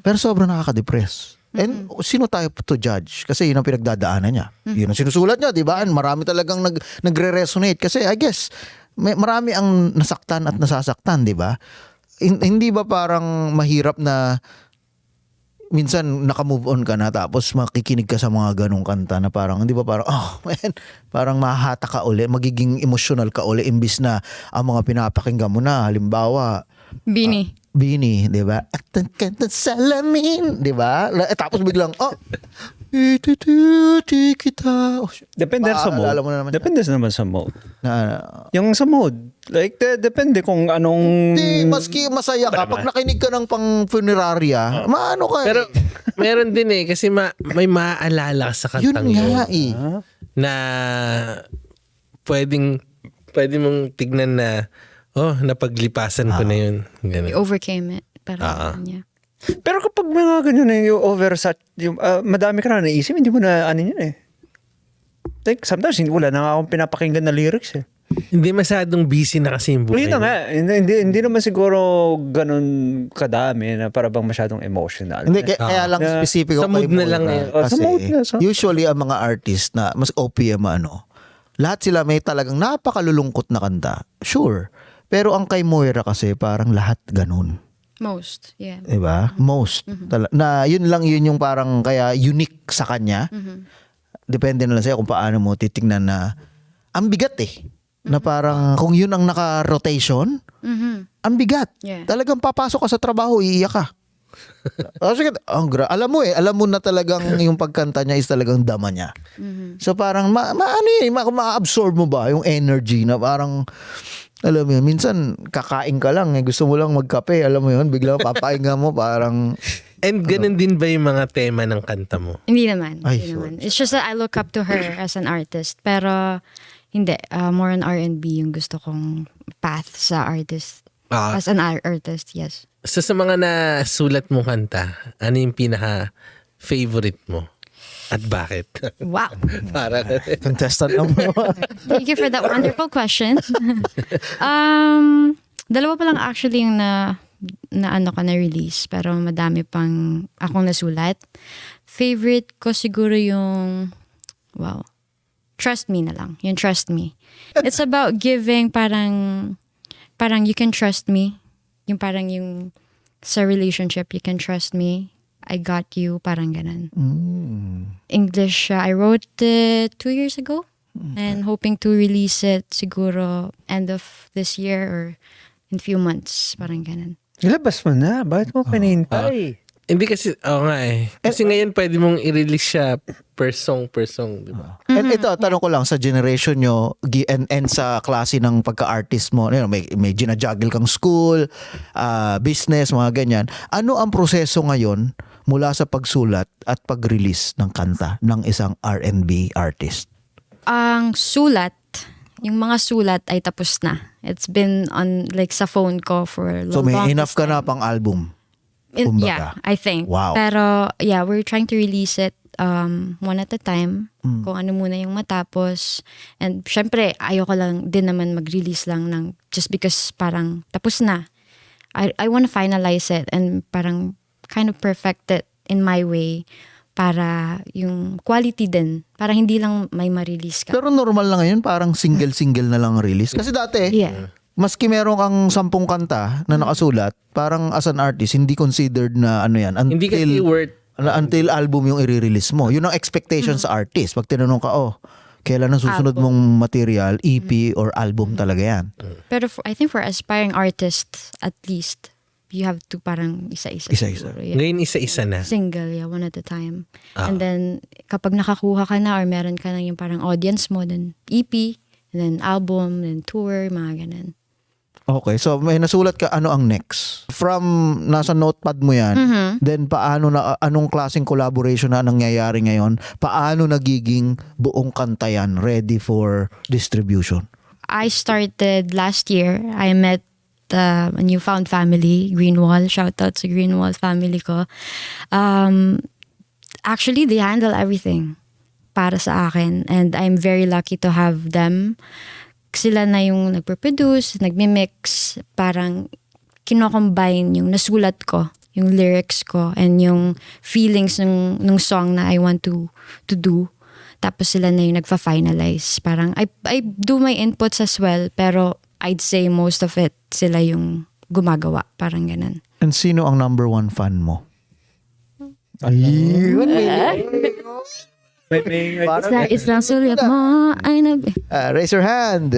Speaker 3: Pero sobrang nakaka-depress. And sino tayo to judge? Kasi yun ang pinagdadaanan niya. Yun ang sinusulat niya, di ba? And marami talagang nagre-resonate. Kasi I guess, marami ang nasaktan at nasasaktan, di ba? Hindi ba parang mahirap na minsan naka-move on ka na tapos makikinig ka sa mga ganong kanta na parang, hindi ba parang, oh man, parang mahata ka uli, magiging emotional ka uli imbis na ang mga pinapakinggan mo na, halimbawa, Bini, di ba? At ang kanta salamin, di ba? Tapos biglang, itututi kita. Oh,
Speaker 4: Depende sa mode.
Speaker 3: Paalala mo na naman.
Speaker 4: Depende naman sa mode.
Speaker 3: Na,
Speaker 4: Yung sa mode, like, depende kung anong...
Speaker 3: di, maski masaya ka, pag nakinig ka ng pang funeraria, maano ka
Speaker 1: Pero meron din eh, kasi may maaalala ka sa
Speaker 3: yun
Speaker 1: kantang
Speaker 3: nga
Speaker 1: yun. Na pwede mong tignan na, napaglipasan ko na yun. Ganun.
Speaker 2: You overcame it. Parang yeah.
Speaker 4: Pero kapag mga ganyan na yung madami ka na naisip, hindi mo na ano yun eh. Like, sometimes wala na nga akong pinapakinggan na lyrics eh.
Speaker 1: Hindi masyadong busy na kasi yung buhay.
Speaker 4: Hindi na nga. Hindi naman siguro ganun kadami na para bang masyadong emotional.
Speaker 3: Hindi, kaya lang specific
Speaker 1: Sa
Speaker 3: ako kay
Speaker 1: mood na lang
Speaker 3: Moira.
Speaker 1: eh.
Speaker 4: Sa
Speaker 3: Kasi
Speaker 4: mood na,
Speaker 3: usually ang mga artist na mas OPM lahat sila may talagang napakalulungkot na kanta. Sure. Pero ang kay Moira kasi parang lahat ganun.
Speaker 2: Most, yeah.
Speaker 3: Diba? Most. Na yun yung parang kaya unique sa kanya. Depende na lang sa'yo kung paano mo titingnan na ang bigat eh. Na parang kung yun ang naka-rotation, ang bigat.
Speaker 2: Yeah.
Speaker 3: Talagang papasok ka sa trabaho, iiyak ka. Alam mo na talagang yung pagkanta niya is talagang dama niya. So parang ma-absorb mo ba yung energy na parang alam mo yun, minsan kakain ka lang gusto mo lang magkape, alam mo yun, biglang papahinga mo parang
Speaker 1: And ganun din ba yung mga tema ng kanta mo?
Speaker 2: Hindi naman.
Speaker 3: Ay,
Speaker 2: Hindi naman. It's just that I look up to her as an artist. Pero hindi. More on R&B yung gusto kong path sa artist. As an artist, yes.
Speaker 1: So sa mga nasulat mong kanta, ano yung pinaka-favorite mo? At bakit?
Speaker 2: Wow.
Speaker 1: Para
Speaker 3: contestant lang mo.
Speaker 2: Thank you for that wonderful question. Dalawa pa lang actually yung na release, pero madami pang akong nasulat. Favorite ko siguro yung Trust Me na lang. Yung Trust Me. It's about giving parang you can trust me. Yung parang yung sa relationship, you can trust me. I got you, parang ganun. English siya. I wrote it 2 years ago and hoping to release it siguro end of this year or in few months, parang ganun.
Speaker 4: Ilabas mo na. Bakit mo pinahintay?
Speaker 1: Hindi kasi, nga eh. Kasi ngayon pwede mong i-release siya per song, di ba?
Speaker 3: And ito, tanong ko lang, sa generation nyo and sa klase ng pagka-artist mo, may ginajuggle kang school, business, mga ganyan. Ano ang proseso ngayon mula sa pagsulat at pag-release ng kanta ng isang R&B artist?
Speaker 2: Ang sulat, yung mga sulat ay tapos na. It's been on sa phone ko for
Speaker 3: So may enough
Speaker 2: longest
Speaker 3: ka na
Speaker 2: time.
Speaker 3: pang album?
Speaker 2: Yeah, I think.
Speaker 3: Wow.
Speaker 2: Pero yeah, we're trying to release it one at a time. Kung ano muna yung matapos. And syempre, ayoko lang din naman mag-release lang ng just because parang tapos na. I want to finalize it and parang kind of perfect it in my way para yung quality din. Para hindi lang may ma-release ka.
Speaker 3: Pero normal lang ngayon, parang single-single na lang release. Kasi dati,
Speaker 2: Yeah.
Speaker 3: maski meron kang 10 kanta na nakasulat, parang as an artist, hindi considered na ano yan.
Speaker 1: Hindi kasi worth.
Speaker 3: Until album yung i-release mo. Yun ang expectation sa artist. Pag tinanong ka, kailan ang susunod
Speaker 2: Album.
Speaker 3: mong material, EP or album talaga yan.
Speaker 2: Pero I think for aspiring artists, at least, you have to parang isa-isa.
Speaker 3: Isa-isa.
Speaker 2: siguro, yeah.
Speaker 1: Ngayon isa-isa na.
Speaker 2: Single, yeah, one at a time.
Speaker 1: Ah.
Speaker 2: And then, kapag nakakuha ka na or meron ka na yung parang audience mo, then EP, and then album, then tour, mga ganun.
Speaker 3: Okay, so may nasulat ka ano ang next? From nasa notepad mo yan, then anong klaseng collaboration na nangyayari ngayon? Paano nagiging buong kanta yan ready for distribution?
Speaker 2: I started last year. I met a newfound family, Greenwall. Shout out sa Greenwall family ko. Actually, they handle everything para sa akin. And I'm very lucky to have them. Sila na yung nagpo-produce, nagmi-mix. Parang kino-combine yung nasulat ko, yung lyrics ko, and yung feelings nung song na I want to do. Tapos sila na yung nagfa-finalize. Parang I do my inputs as well, pero I'd say most of it sila yung gumagawa. Parang ganun.
Speaker 3: And sino ang number one fan mo?
Speaker 2: Sa isang sulit mo ay
Speaker 3: Raise your hand.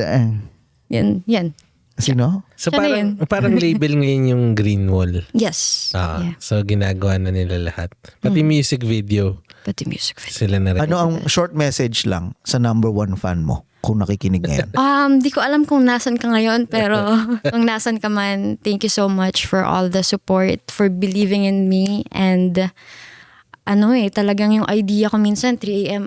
Speaker 2: yan.
Speaker 3: Sino?
Speaker 1: So
Speaker 2: Siya na yun.
Speaker 1: parang label ngayon yung Greenwall.
Speaker 2: Yes. Yeah.
Speaker 1: So ginagawa na nila lahat. Pati music video,
Speaker 2: Pati music video.
Speaker 1: sila na rin.
Speaker 3: Ano ang short message lang sa number one fan mo kung nakikinig ngayon?
Speaker 2: Di ko alam kung nasan ka ngayon, pero kung nasan ka man, thank you so much for all the support, for believing in me, and talagang yung idea ko minsan 3 a.m.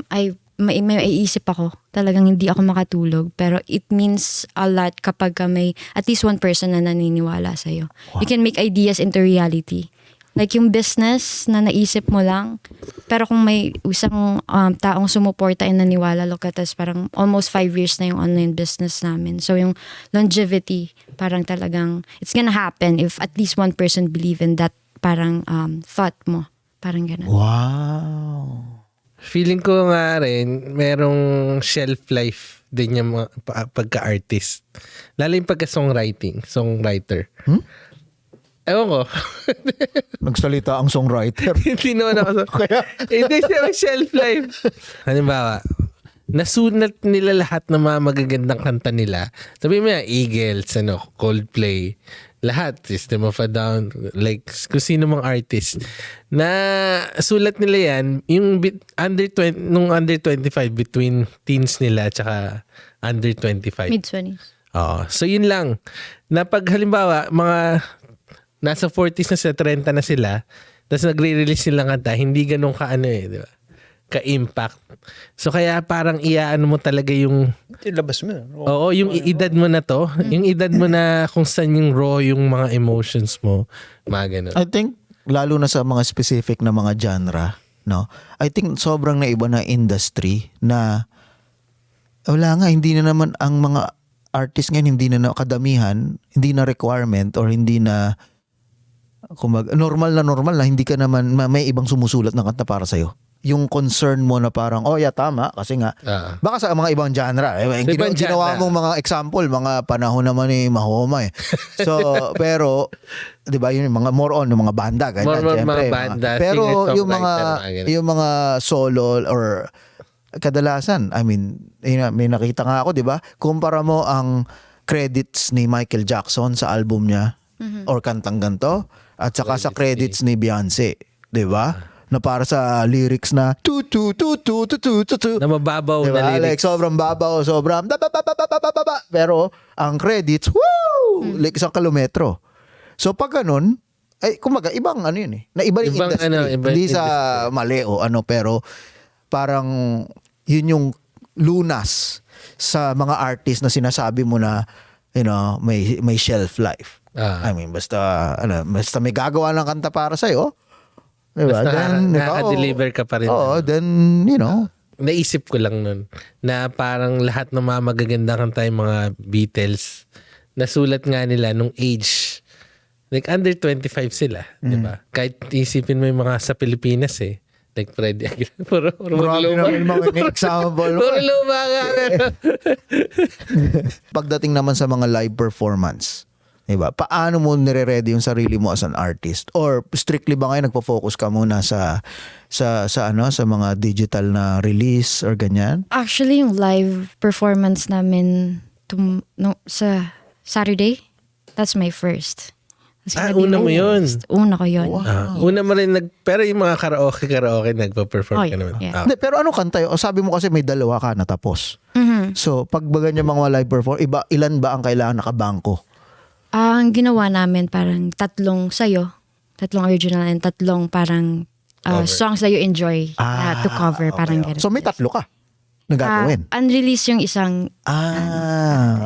Speaker 2: may isip ako. Talagang hindi ako makatulog. Pero it means a lot kapag may at least one person na naniniwala sa'yo. Wow. You can make ideas into reality. Like yung business na naisip mo lang. Pero kung may isang taong sumuporta and naniwala, look at us, parang almost 5 years na yung online business namin. So yung longevity, parang talagang, it's gonna happen if at least one person believe in that parang thought mo. Parang ganun.
Speaker 3: Wow.
Speaker 1: Feeling ko nga rin, merong shelf life din yung mga pagka-artist. Lalo yung songwriter. Ewan ko.
Speaker 3: Nagsalita ang songwriter.
Speaker 1: Hindi naman ako. Hindi siya may shelf life. Halimbawa, nasulat nila lahat ng mga magagandang kanta nila. Sabi mo yan, Eagles, Coldplay, lahat, System of a Down, like kung sino mang artist. Na sulat nila yan, yung nung under 25, between teens nila tsaka under 25.
Speaker 2: Mid-20s.
Speaker 1: Oo. So yun lang. Na pag halimbawa, mga nasa 40s na sila, 30 na sila, tapos nagre-release silang kanta, hindi ganun di ba? Ka-impact. So kaya parang iaano mo talaga yung
Speaker 4: Ilabas mo.
Speaker 1: oo, yung edad mo na to, yung edad mo na kung saan yung raw yung mga emotions mo, mga ganun.
Speaker 3: I think lalo na sa mga specific na mga genre, no? I think sobrang naiba na industry na wala nga, hindi na naman ang mga artist ngayon, hindi na kadamihan, hindi na requirement or hindi na normal na hindi ka naman may ibang sumusulat ng kanta para sa'yo. Yung concern mo na parang, tama, kasi nga, baka sa mga ibang genre, ginawa mong mga example, mga panahon naman ni Mahoma eh. So, pero, di ba, yun yung mga more on, yung mga banda, ganyan,
Speaker 1: More
Speaker 3: syempre.
Speaker 1: mga banda,
Speaker 3: Pero
Speaker 1: singer-songwriter,
Speaker 3: yung mga solo or kadalasan, I mean, may nakita nga ako, di ba, kumpara mo ang credits ni Michael Jackson sa album niya, or kantang ganto, at saka sa credits ni Beyonce, di ba? Na para sa lyrics na
Speaker 1: na mababaw
Speaker 3: diba?
Speaker 1: na lyrics.
Speaker 3: Like sobrang babaw, sobrang pero ang credits, woo! Like 1 kilometro. So pag ganun, ay kumaga ibang yun eh. Na iba yung industry. Hindi sa mali o pero parang yun yung lunas sa mga artist na sinasabi mo na may shelf life. I mean, basta may gagawa ng kanta para sa'yo, diba?
Speaker 1: Basta nakaka-deliver ka pa rin.
Speaker 3: Then,
Speaker 1: naisip ko lang nun na parang lahat ng mga magagandang kanta yung mga Beatles, nasulat nga nila nung age. Like under 25 sila, di ba? Kahit isipin mo yung mga sa Pilipinas eh. Like Freddie Aguilar. Puro
Speaker 3: naman mga example.
Speaker 1: Puro luma nga.
Speaker 3: Pagdating naman sa mga live performance, diba? Paano mo nire-ready yung sarili mo as an artist? Or strictly ba ngayon nagpo-focus ka muna sa mga digital na release or ganyan?
Speaker 2: Actually, yung live performance namin sa Saturday, that's my first. It's
Speaker 1: Ah,
Speaker 2: gonna be
Speaker 1: una mo yun.
Speaker 2: Una ko yun.
Speaker 1: Una mo rin pero yung mga karaoke nagpa-perform
Speaker 2: Oh,
Speaker 1: ka naman.
Speaker 2: yeah.
Speaker 3: Hindi, pero ano kanta yun? Sabi mo kasi may dalawa ka natapos. So, pag ba ganyan mga live perform, ilan ba ang kailangan nakabangko?
Speaker 2: Ang ginawa namin parang 3 sa'yo, 3 original and 3 parang songs that you enjoy to cover, parang gano'n.
Speaker 3: So, may 3 ka na gagawin.
Speaker 2: Unreleased yung isang,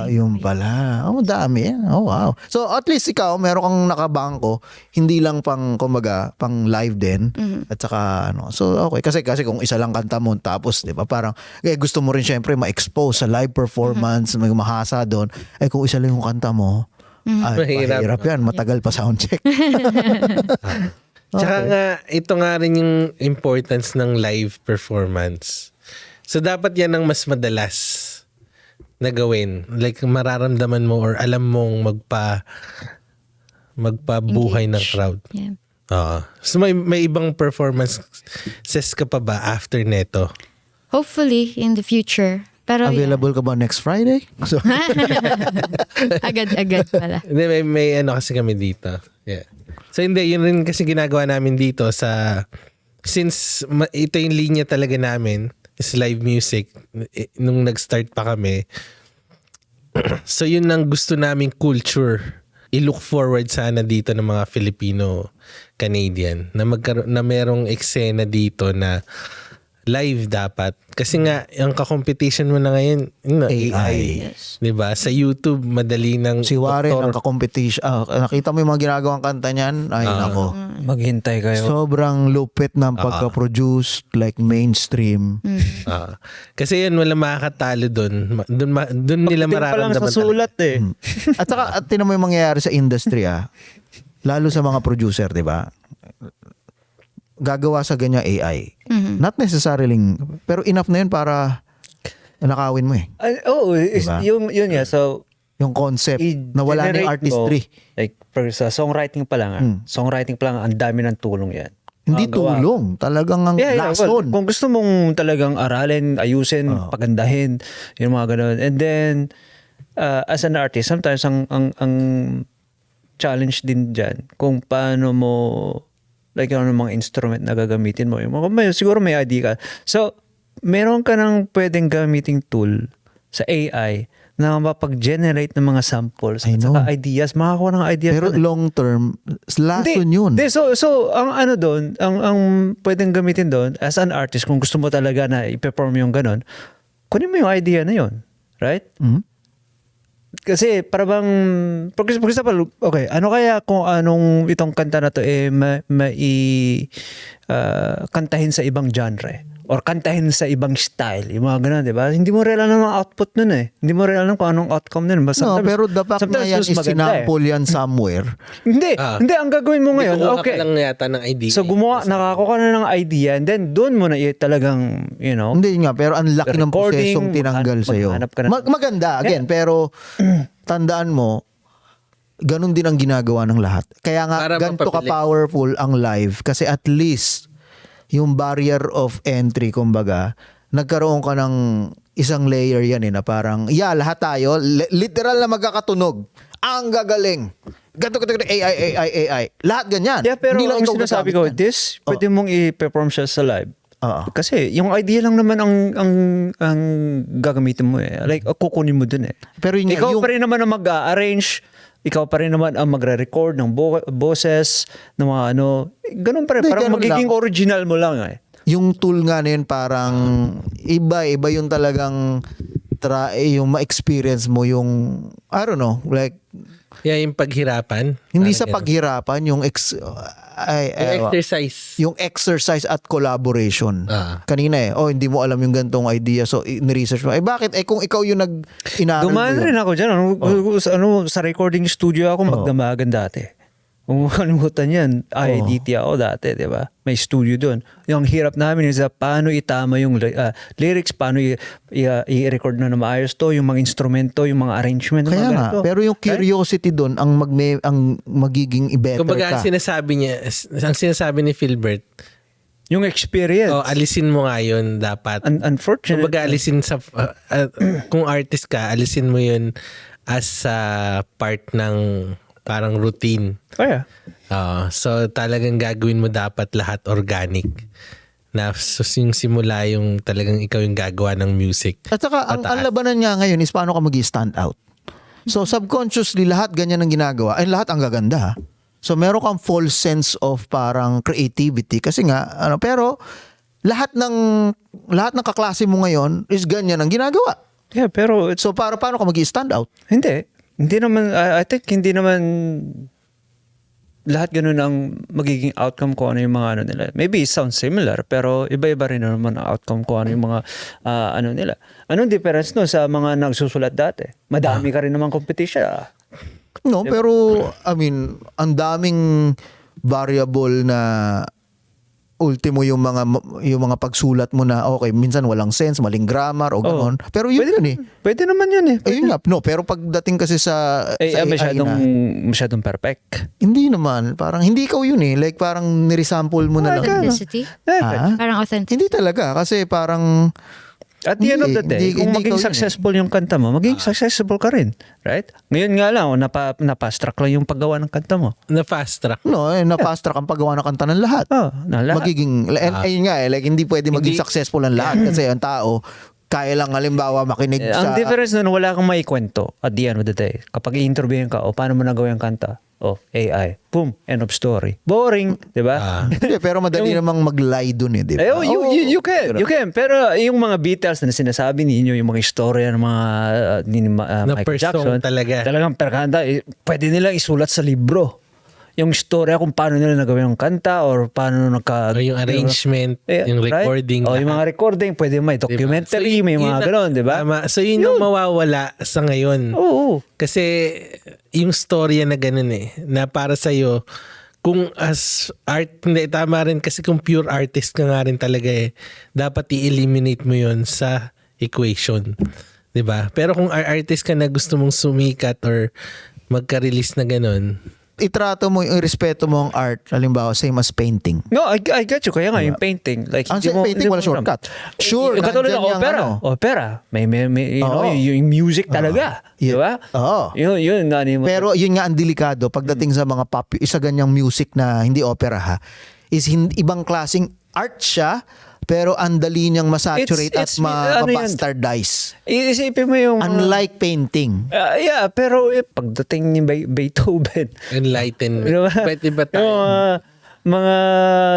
Speaker 3: Yung pala. Oh, dami. Oh, wow. So, at least ikaw, meron kang nakabangko, hindi lang kumbaga, pang live din. At saka, so, okay. Kasi kung isa lang kanta mo, tapos, di ba, parang, gusto mo rin syempre ma-expose sa live performance, may mahasa doon. Kung isa lang yung kanta mo, mahirap yan. Matagal pa soundcheck.
Speaker 1: Tsaka nga, ito nga rin yung importance ng live performance. So, dapat yan ang mas madalas na gawin. Like, mararamdaman mo or alam mong magpabuhay ng crowd.
Speaker 2: yeah.
Speaker 1: So, may ibang performances ka pa ba after neto?
Speaker 2: Hopefully, in the future. Pero
Speaker 3: Available ka ba next Friday? So,
Speaker 2: agad-agad pala.
Speaker 1: Hindi, may kasi kami dito. Yeah. So, hindi, yun rin kasi ginagawa namin dito since ito yung linya talaga namin, is live music, nung nag-start pa kami. So, yun ang gusto naming culture. I-look forward sana dito ng mga Filipino-Canadian na merong eksena dito na live dapat. Kasi nga, yung ka-competition mo na ngayon, AI.
Speaker 2: Yes.
Speaker 1: Diba? Sa YouTube, madali ng
Speaker 3: si Warren ang ka-competition. Nakita mo yung mga ginagawang kanta niyan? Ay, nako.
Speaker 4: Maghintay kayo.
Speaker 3: Sobrang lupit ng pagka-produce, like mainstream.
Speaker 1: Kasi yun, wala makakatalo doon. Doon nila
Speaker 4: Pagdating pa lang
Speaker 1: mararamdaman
Speaker 4: sa sulat eh.
Speaker 3: At saka, tinan mo yung mangyayari sa industry, lalo sa mga producer, di ba? Gagawa sa ganyan AI. Not necessarily, pero enough na yun para nakawin mo eh.
Speaker 4: Diba? Yun nga. So,
Speaker 3: Yung concept na wala na yung
Speaker 4: i-generate
Speaker 3: artistry.
Speaker 4: mo, like, sa songwriting pa lang, ang dami ng tulong yan.
Speaker 3: Hindi
Speaker 4: Magawa.
Speaker 3: tulong. Talagang ang lason.
Speaker 4: Well, kung gusto mong talagang aralin, ayusin, pagandahin, yung mga ganun. And then, as an artist, sometimes ang challenge din dyan, kung paano mo, like ano mga instrument na gagamitin mo. Siguro may idea ka. So, meron ka ng pwedeng gamiting tool sa AI na mapag-generate ng mga samples at saka ideas. Makakuha ng ideas.
Speaker 3: Pero long term, lason yun.
Speaker 4: So, ang ano doon, ang pwedeng gamitin doon, as an artist, kung gusto mo talaga na i-perform yung ganon, kunin mo yung idea na yun. Right? Kasi para bang, for example, okay, ano kaya kung anong itong kanta na to kantahin sa ibang genre or kantahin sa ibang style, yung mga ganun, di ba? Hindi mo rin alam ang output nun eh. Hindi mo rin alam kung anong outcome nun.
Speaker 3: Pero dapat na yan is sinample yan somewhere.
Speaker 4: Hindi, ang gagawin mo ngayon, okay.
Speaker 1: Ka lang yata ng idea.
Speaker 4: So nakakuha ka na ng idea and then doon mo na talagang,
Speaker 3: Hindi nga, pero ang laki ng prosesong tinanggal sa'yo. Maganda, again, pero tandaan mo, ganun din ang ginagawa ng lahat. Kaya nga,
Speaker 1: Para
Speaker 3: ganito
Speaker 1: mapabilis.
Speaker 3: ka-powerful ang live kasi at least yung barrier of entry, kumbaga, nagkaroon ka ng isang layer yan na parang, lahat tayo, literal na magkakatunog. Ang gagaling. Ganto, AI. Lahat ganyan.
Speaker 4: Yeah, pero
Speaker 3: Hindi lang
Speaker 4: ang
Speaker 3: ikaw
Speaker 4: sinasabi
Speaker 3: gagamit
Speaker 4: ko,
Speaker 3: yan.
Speaker 4: pwede mong i-perform siya sa live. Kasi yung idea lang naman ang gagamitin mo eh. Like, kukunin mo dun eh.
Speaker 3: Pero
Speaker 4: Ikaw pa rin naman ang mag-arrange, ikaw pa rin naman ang magre-record ng boses, ng mga ganun pa rin.
Speaker 3: Hindi,
Speaker 4: Parang
Speaker 3: ganun
Speaker 4: magiging
Speaker 3: lang.
Speaker 4: original mo lang eh.
Speaker 3: Yung tool nga na yun parang iba yung talagang yung ma-experience mo yung, I don't know, like,
Speaker 1: yung paghirapan.
Speaker 3: hindi
Speaker 1: Parang
Speaker 3: sa
Speaker 1: ganun.
Speaker 3: paghirapan, yung
Speaker 1: Yung exercise.
Speaker 3: yung exercise at collaboration.
Speaker 1: Ah.
Speaker 3: Kanina hindi mo alam yung gantong idea, so ni-research mo. Bakit? Kung ikaw yung inaral
Speaker 4: Dumaan
Speaker 3: mo yun.
Speaker 4: rin ako dyan. Sa recording studio ako magdamagan dati. Kung makalimutan yan, IDT ako dati, di ba? May studio doon. Yung hirap namin is paano itama yung lyrics, paano i-record na maayos to, yung mga instrumento, yung mga arrangement.
Speaker 3: Kaya
Speaker 4: mga
Speaker 3: nga,
Speaker 4: ganito.
Speaker 3: pero yung curiosity doon ang magiging better
Speaker 1: Kumbaga,
Speaker 3: ka.
Speaker 1: ang sinasabi ni Philbert,
Speaker 4: Yung experience.
Speaker 1: alisin mo nga yun dapat.
Speaker 4: Unfortunately.
Speaker 1: Kumbaga, alisin sa, kung artist ka, alisin mo yun as part ng parang routine.
Speaker 4: Oh yeah.
Speaker 1: So talagang gagawin mo dapat lahat organic. Na yung simula yung talagang ikaw yung gagawa ng music.
Speaker 3: At saka, ang labanan niya ngayon is paano ka mag-stand out. So, subconsciously, lahat ganyan ang ginagawa. Ay, lahat ang gaganda. So, meron kang false sense of parang creativity. Kasi nga, pero, lahat ng kaklase mo ngayon is ganyan ang ginagawa.
Speaker 4: Yeah, pero
Speaker 3: So, paano ka mag-stand out?
Speaker 4: hindi. Hindi naman, I think hindi naman lahat ganun ang magiging outcome ko ano yung mga ano nila. Maybe it sounds similar, pero iba-iba rin naman ang outcome ko ano yung mga ano nila. Anong difference no sa mga nagsusulat dati? Madami ka rin naman competition.
Speaker 3: No, pero, I mean, ang daming variable na ultimo yung mga pagsulat mo na okay, minsan walang sense, maling grammar o gano'n. Pero yun yun eh.
Speaker 4: Pwede naman yun eh.
Speaker 3: Ayun nga, no, pero pagdating kasi sa AI
Speaker 4: masyadong perfect.
Speaker 3: hindi naman, parang hindi ikaw yun eh. Like parang niresample mo na lang.
Speaker 2: Authenticity?
Speaker 3: Ha?
Speaker 2: Parang authentic.
Speaker 3: Hindi talaga kasi parang
Speaker 4: At the end of the day, kung
Speaker 3: hindi
Speaker 4: maging
Speaker 3: ikaw yun
Speaker 4: successful yung kanta mo, maging successful ka rin. Right? Ngayon nga lang, na-fast track lang yung paggawa ng kanta mo.
Speaker 1: Na fast track.
Speaker 3: na-fast track ang paggawa ng kanta ng lahat.
Speaker 4: Na lahat.
Speaker 3: Magiging, ayun nga like hindi pwede maging
Speaker 1: Hindi-
Speaker 3: successful ang lahat kasi ang tao, kaya lang halimbawa makinig
Speaker 4: Ang
Speaker 3: sa...
Speaker 4: difference nun, wala kang maikwento at the end of the day. Kapag i-interviewin ka, paano mo nagawa yung kanta? AI. Boom. End of story. Boring. Diba?
Speaker 3: Hindi, pero madali namang mag-lie dun eh, di ba?
Speaker 4: You can. Pero yung mga details na sinasabi ninyo, yung mga istorya ng mga ni
Speaker 1: Na
Speaker 4: Michael
Speaker 1: person
Speaker 4: Jackson,
Speaker 1: talaga.
Speaker 4: talagang perkanta, pwede nilang isulat sa libro. Yung istorya kung paano nila nagawin yung kanta or paano
Speaker 1: O yung arrangement, yung recording.
Speaker 4: Right? Yung mga recording, pwede may documentary, may mga gano'n, di ba?
Speaker 1: Tama. So yun yung mawawala sa ngayon.
Speaker 4: Oo.
Speaker 1: Kasi yung storya na ganun eh, na para sa'yo, kung as art, hindi, tama rin kasi kung pure artist ka nga rin talaga eh, dapat i-eliminate mo yun sa equation. 'Di ba? Pero kung artist ka na gusto mong sumikat or magka-release na ganun,
Speaker 3: Itrato mo, respeto mo ang art, halimbawa, same as painting.
Speaker 4: No, I get you. Kaya nga, yung painting. Like,
Speaker 3: Ang painting, wala shortcut. Sure,
Speaker 4: Yung katulad ng
Speaker 3: nandyan yung
Speaker 4: opera.
Speaker 3: ano.
Speaker 4: Opera. May you know,
Speaker 3: Oo.
Speaker 4: yung music talaga. Di ba?
Speaker 3: Oo.
Speaker 4: Yun.
Speaker 3: Pero yun nga ang delikado pagdating sa mga isa ganyang music na hindi opera ha, is ibang klaseng art siya, pero ang dali niyang masaturate at
Speaker 4: It's- ano yan?
Speaker 3: mabastardize.
Speaker 4: Isipin mo yung...
Speaker 3: Unlike painting.
Speaker 4: yeah, pero pagdating ni Beethoven,
Speaker 1: enlightenment.
Speaker 4: Di ba?
Speaker 1: Pwede ba tayo?
Speaker 4: yung mga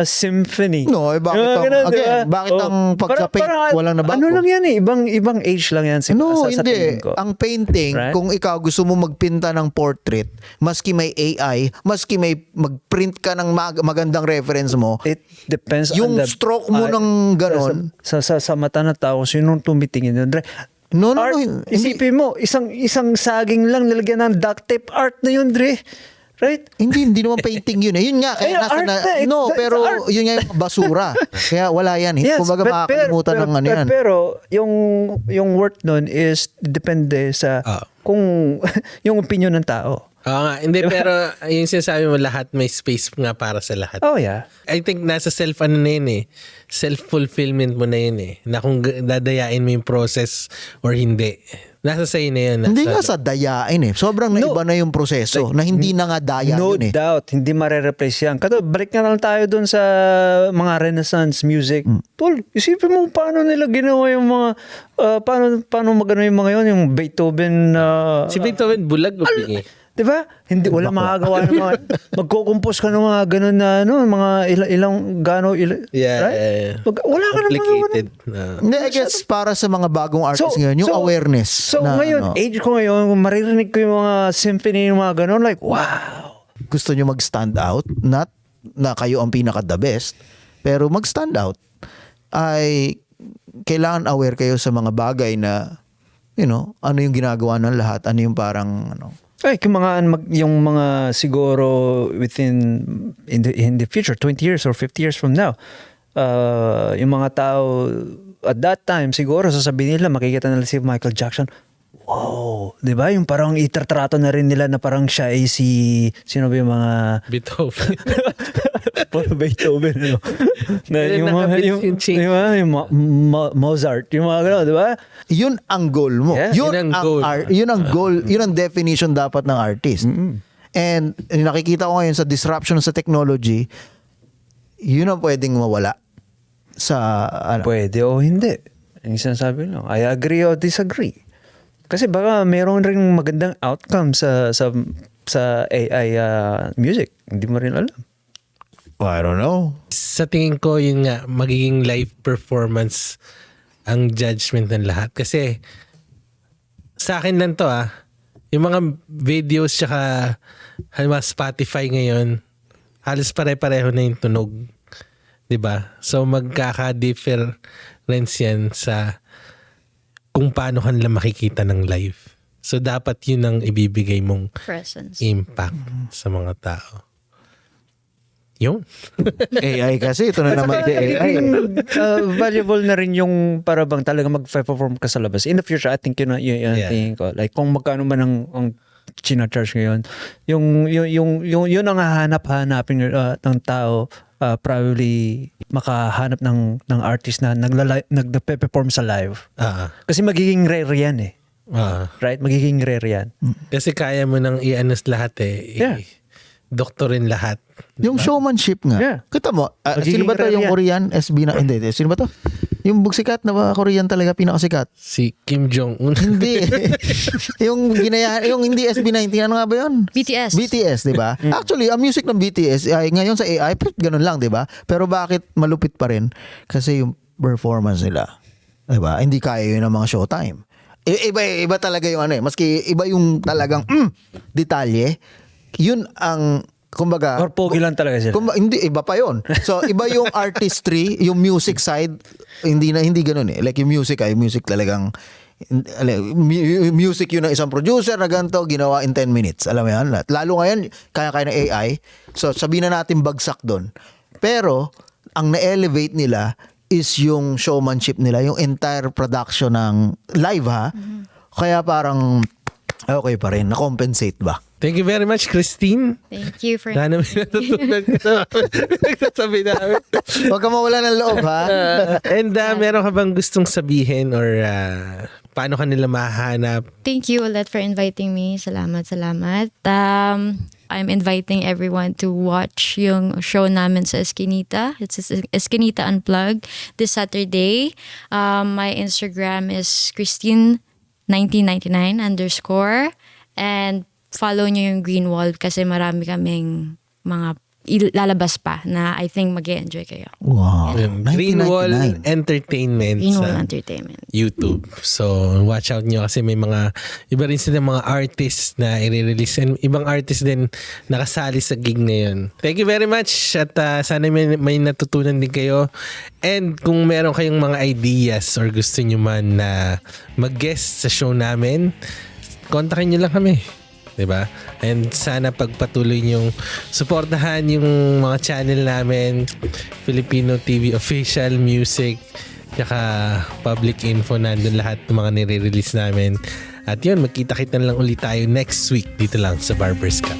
Speaker 4: symphony.
Speaker 3: No, bakit
Speaker 4: Yung mga ganun,
Speaker 3: again,
Speaker 4: diba?
Speaker 3: bakit ang pagsa-paint walang nabago?
Speaker 4: Ano lang yan eh, ibang age lang yan sa
Speaker 3: Hindi.
Speaker 4: tingin ko.
Speaker 3: Ang painting,
Speaker 4: Right?
Speaker 3: kung ikaw gusto mo magpinta ng portrait, maski may AI, maski may magprint ka ng magandang reference mo,
Speaker 4: It depends
Speaker 3: yung
Speaker 4: on the...
Speaker 3: stroke mo ng ganon,
Speaker 4: Sa mata ng tao, sinong tumitingin yun?
Speaker 3: no,
Speaker 4: Art,
Speaker 3: hindi.
Speaker 4: isipin mo, isang saging lang nilagyan ng duct tape, art na yun, Dre. Right?
Speaker 3: Hindi naman painting yun eh. Yun nga, kaya
Speaker 4: Ay, art na, it's
Speaker 3: pero
Speaker 4: art.
Speaker 3: yun nga yung basura. Kaya wala yan eh.
Speaker 4: Yes,
Speaker 3: Kumbaga makakalimutan ng ano yan.
Speaker 4: Pero yung worth nun is depende sa kung yung opinion ng tao.
Speaker 1: Oo nga. Hindi, pero yung sinasabi mo, lahat may space nga para sa lahat.
Speaker 4: Oh yeah.
Speaker 1: I think nasa na yun eh. Self-fulfillment mo na yun eh. Na kung dadayain mo yung process or hindi. Nasa sa'yo na yun.
Speaker 3: Hindi nga sa dayain eh. Sobrang naiba na yung proseso na hindi na nga daya
Speaker 4: No
Speaker 3: yun eh.
Speaker 4: doubt, hindi mare-replace yan. Balik na lang tayo dun sa mga Renaissance music. Tol, isipin mo paano nila ginawa yung mga, paano magano yung mga yun, yung Beethoven.
Speaker 1: Si Beethoven, bulag o pingi?
Speaker 4: Diba? Hindi, wala makagawa ng mga, magkukumpos ka ng mga ganun na, mga ilang
Speaker 1: Yeah.
Speaker 4: right? Wala ka naman.
Speaker 1: Complicated.
Speaker 3: Hindi, I guess para sa mga bagong artists ngayon, yung awareness.
Speaker 4: So
Speaker 3: na,
Speaker 4: ngayon, age ko ngayon, maririnig ko yung mga symphony, yung mga ganun, like, wow.
Speaker 3: gusto nyo mag-stand out, not na kayo ang pinaka-the best, pero mag-stand out, ay kailangan aware kayo sa mga bagay na, ano yung ginagawa ng lahat, ano yung parang,
Speaker 4: Ay, yung mga siguro in the future, 20 years or 50 years from now, yung mga tao at that time, siguro sasabihin nila, makikita nila si Michael Jackson, wow, di ba? Yung parang itratrato na rin nila na parang siya ay sino ba yung mga...
Speaker 1: Beethoven.
Speaker 4: Paul Beethoven, ano? Na,
Speaker 1: Yung
Speaker 4: Mozart, yung mga gano'n, di ba?
Speaker 3: yun ang goal mo.
Speaker 4: Yeah.
Speaker 3: Yun
Speaker 1: Yun ang
Speaker 3: ang
Speaker 1: goal.
Speaker 3: yun ang goal, yun ang definition dapat ng artist. And nakikita ko ngayon sa disruption sa technology, yun ang pwedeng mawala sa
Speaker 4: Pwede o hindi. Yung sinasabi lang, I agree or disagree. Kasi baka mayroon rin magandang outcome sa AI music. Hindi mo rin alam.
Speaker 3: I don't know.
Speaker 1: Sa tingin ko, yun nga, magiging live performance ang judgment ng lahat. Kasi sa akin lang to yung mga videos tsaka halimbawa Spotify ngayon, halos pare-pareho na yung tunog. 'Di ba? So magkaka-difference yan sa kung paano kanila makikita ng live. So dapat yun ang ibibigay mong
Speaker 2: Presence.
Speaker 1: impact sa mga tao. Yun.
Speaker 3: AI kasi, ito na naman si AI.
Speaker 4: Valuable na rin yung para bang talaga mag-perform ka sa labas. In the future, I think yun
Speaker 1: Yeah.
Speaker 4: tingin ko. Like kung magkano man ang china-charge ngayon, yun ang hahanap-hanapin ng tao, probably makahanap ng artist na nagpe-perform sa live. Kasi magiging rare yan eh. Right? Magiging rare yan.
Speaker 1: Kasi kaya mo nang i-anos lahat
Speaker 4: Yeah.
Speaker 1: doktorin lahat.
Speaker 3: Yung showmanship nga.
Speaker 4: Yeah.
Speaker 3: Kita mo,
Speaker 4: Magiging
Speaker 3: sino ba to
Speaker 4: rare
Speaker 3: yung
Speaker 4: yan.
Speaker 3: Korean SB na? Hindi, sino ba to? Yung bugsikat na ba Korean talaga pinakasikat?
Speaker 1: Si Kim Jong-un.
Speaker 3: Hindi. yung hindi SB19, ano nga ba yun?
Speaker 2: BTS.
Speaker 3: BTS, di ba? Actually, ang music ng BTS ay ngayon sa AI, ganun lang, di ba? Pero bakit malupit pa rin? Kasi yung performance nila, di ba? Hindi kaya yun ng mga showtime. Iba talaga yung maski iba yung talagang detalye, yun ang kumbaga
Speaker 4: Or pogi lang talaga sila.
Speaker 3: hindi iba pa yon. So iba yung artistry, yung music side, hindi ganoon eh. Like yung music talagang music yun ng isang producer na ganito ginawa in 10 minutes. Alam mo yan? Lalo ngayon kaya ng AI. So sabihin na natin bagsak doon. Pero ang na-elevate nila is yung showmanship nila, yung entire production ng live Kaya parang okay pa rin, na-compensate ba?
Speaker 1: Thank you very much, Christine.
Speaker 2: Thank you for
Speaker 1: Sana may natutunan ka sa nagsasabi namin.
Speaker 3: Huwag ka mawala ng loob, ha?
Speaker 1: And meron ka bang gustong sabihin or paano ka nila mahanap?
Speaker 2: Thank you ulit for inviting me. Salamat. I'm inviting everyone to watch yung show namin sa Eskinita. It's Eskinita Unplugged this Saturday. My Instagram is Christine1999_ and follow nyo yung Green Wall kasi marami kaming mga lalabas pa na I think mag-enjoy kayo.
Speaker 3: Wow.
Speaker 1: Green Wall
Speaker 3: 1999.
Speaker 1: Entertainment
Speaker 2: Green Wall
Speaker 1: sa
Speaker 2: Entertainment.
Speaker 1: YouTube. So, watch out nyo kasi may mga, iba rin sila mga artists na i-release and ibang artists din nakasali sa gig na yun. Thank you very much at sana may natutunan din kayo. And kung meron kayong mga ideas or gusto nyo man na mag-guest sa show namin, kontakin nyo lang kami. Diba? And sana pagpatuloy niyong suportahan yung mga channel namin, Filipino TV Official, Music, tsaka Public Info, nandun lahat ng mga nire-release namin. At yun, magkita-kita lang ulit tayo next week dito lang sa Barber's Cup.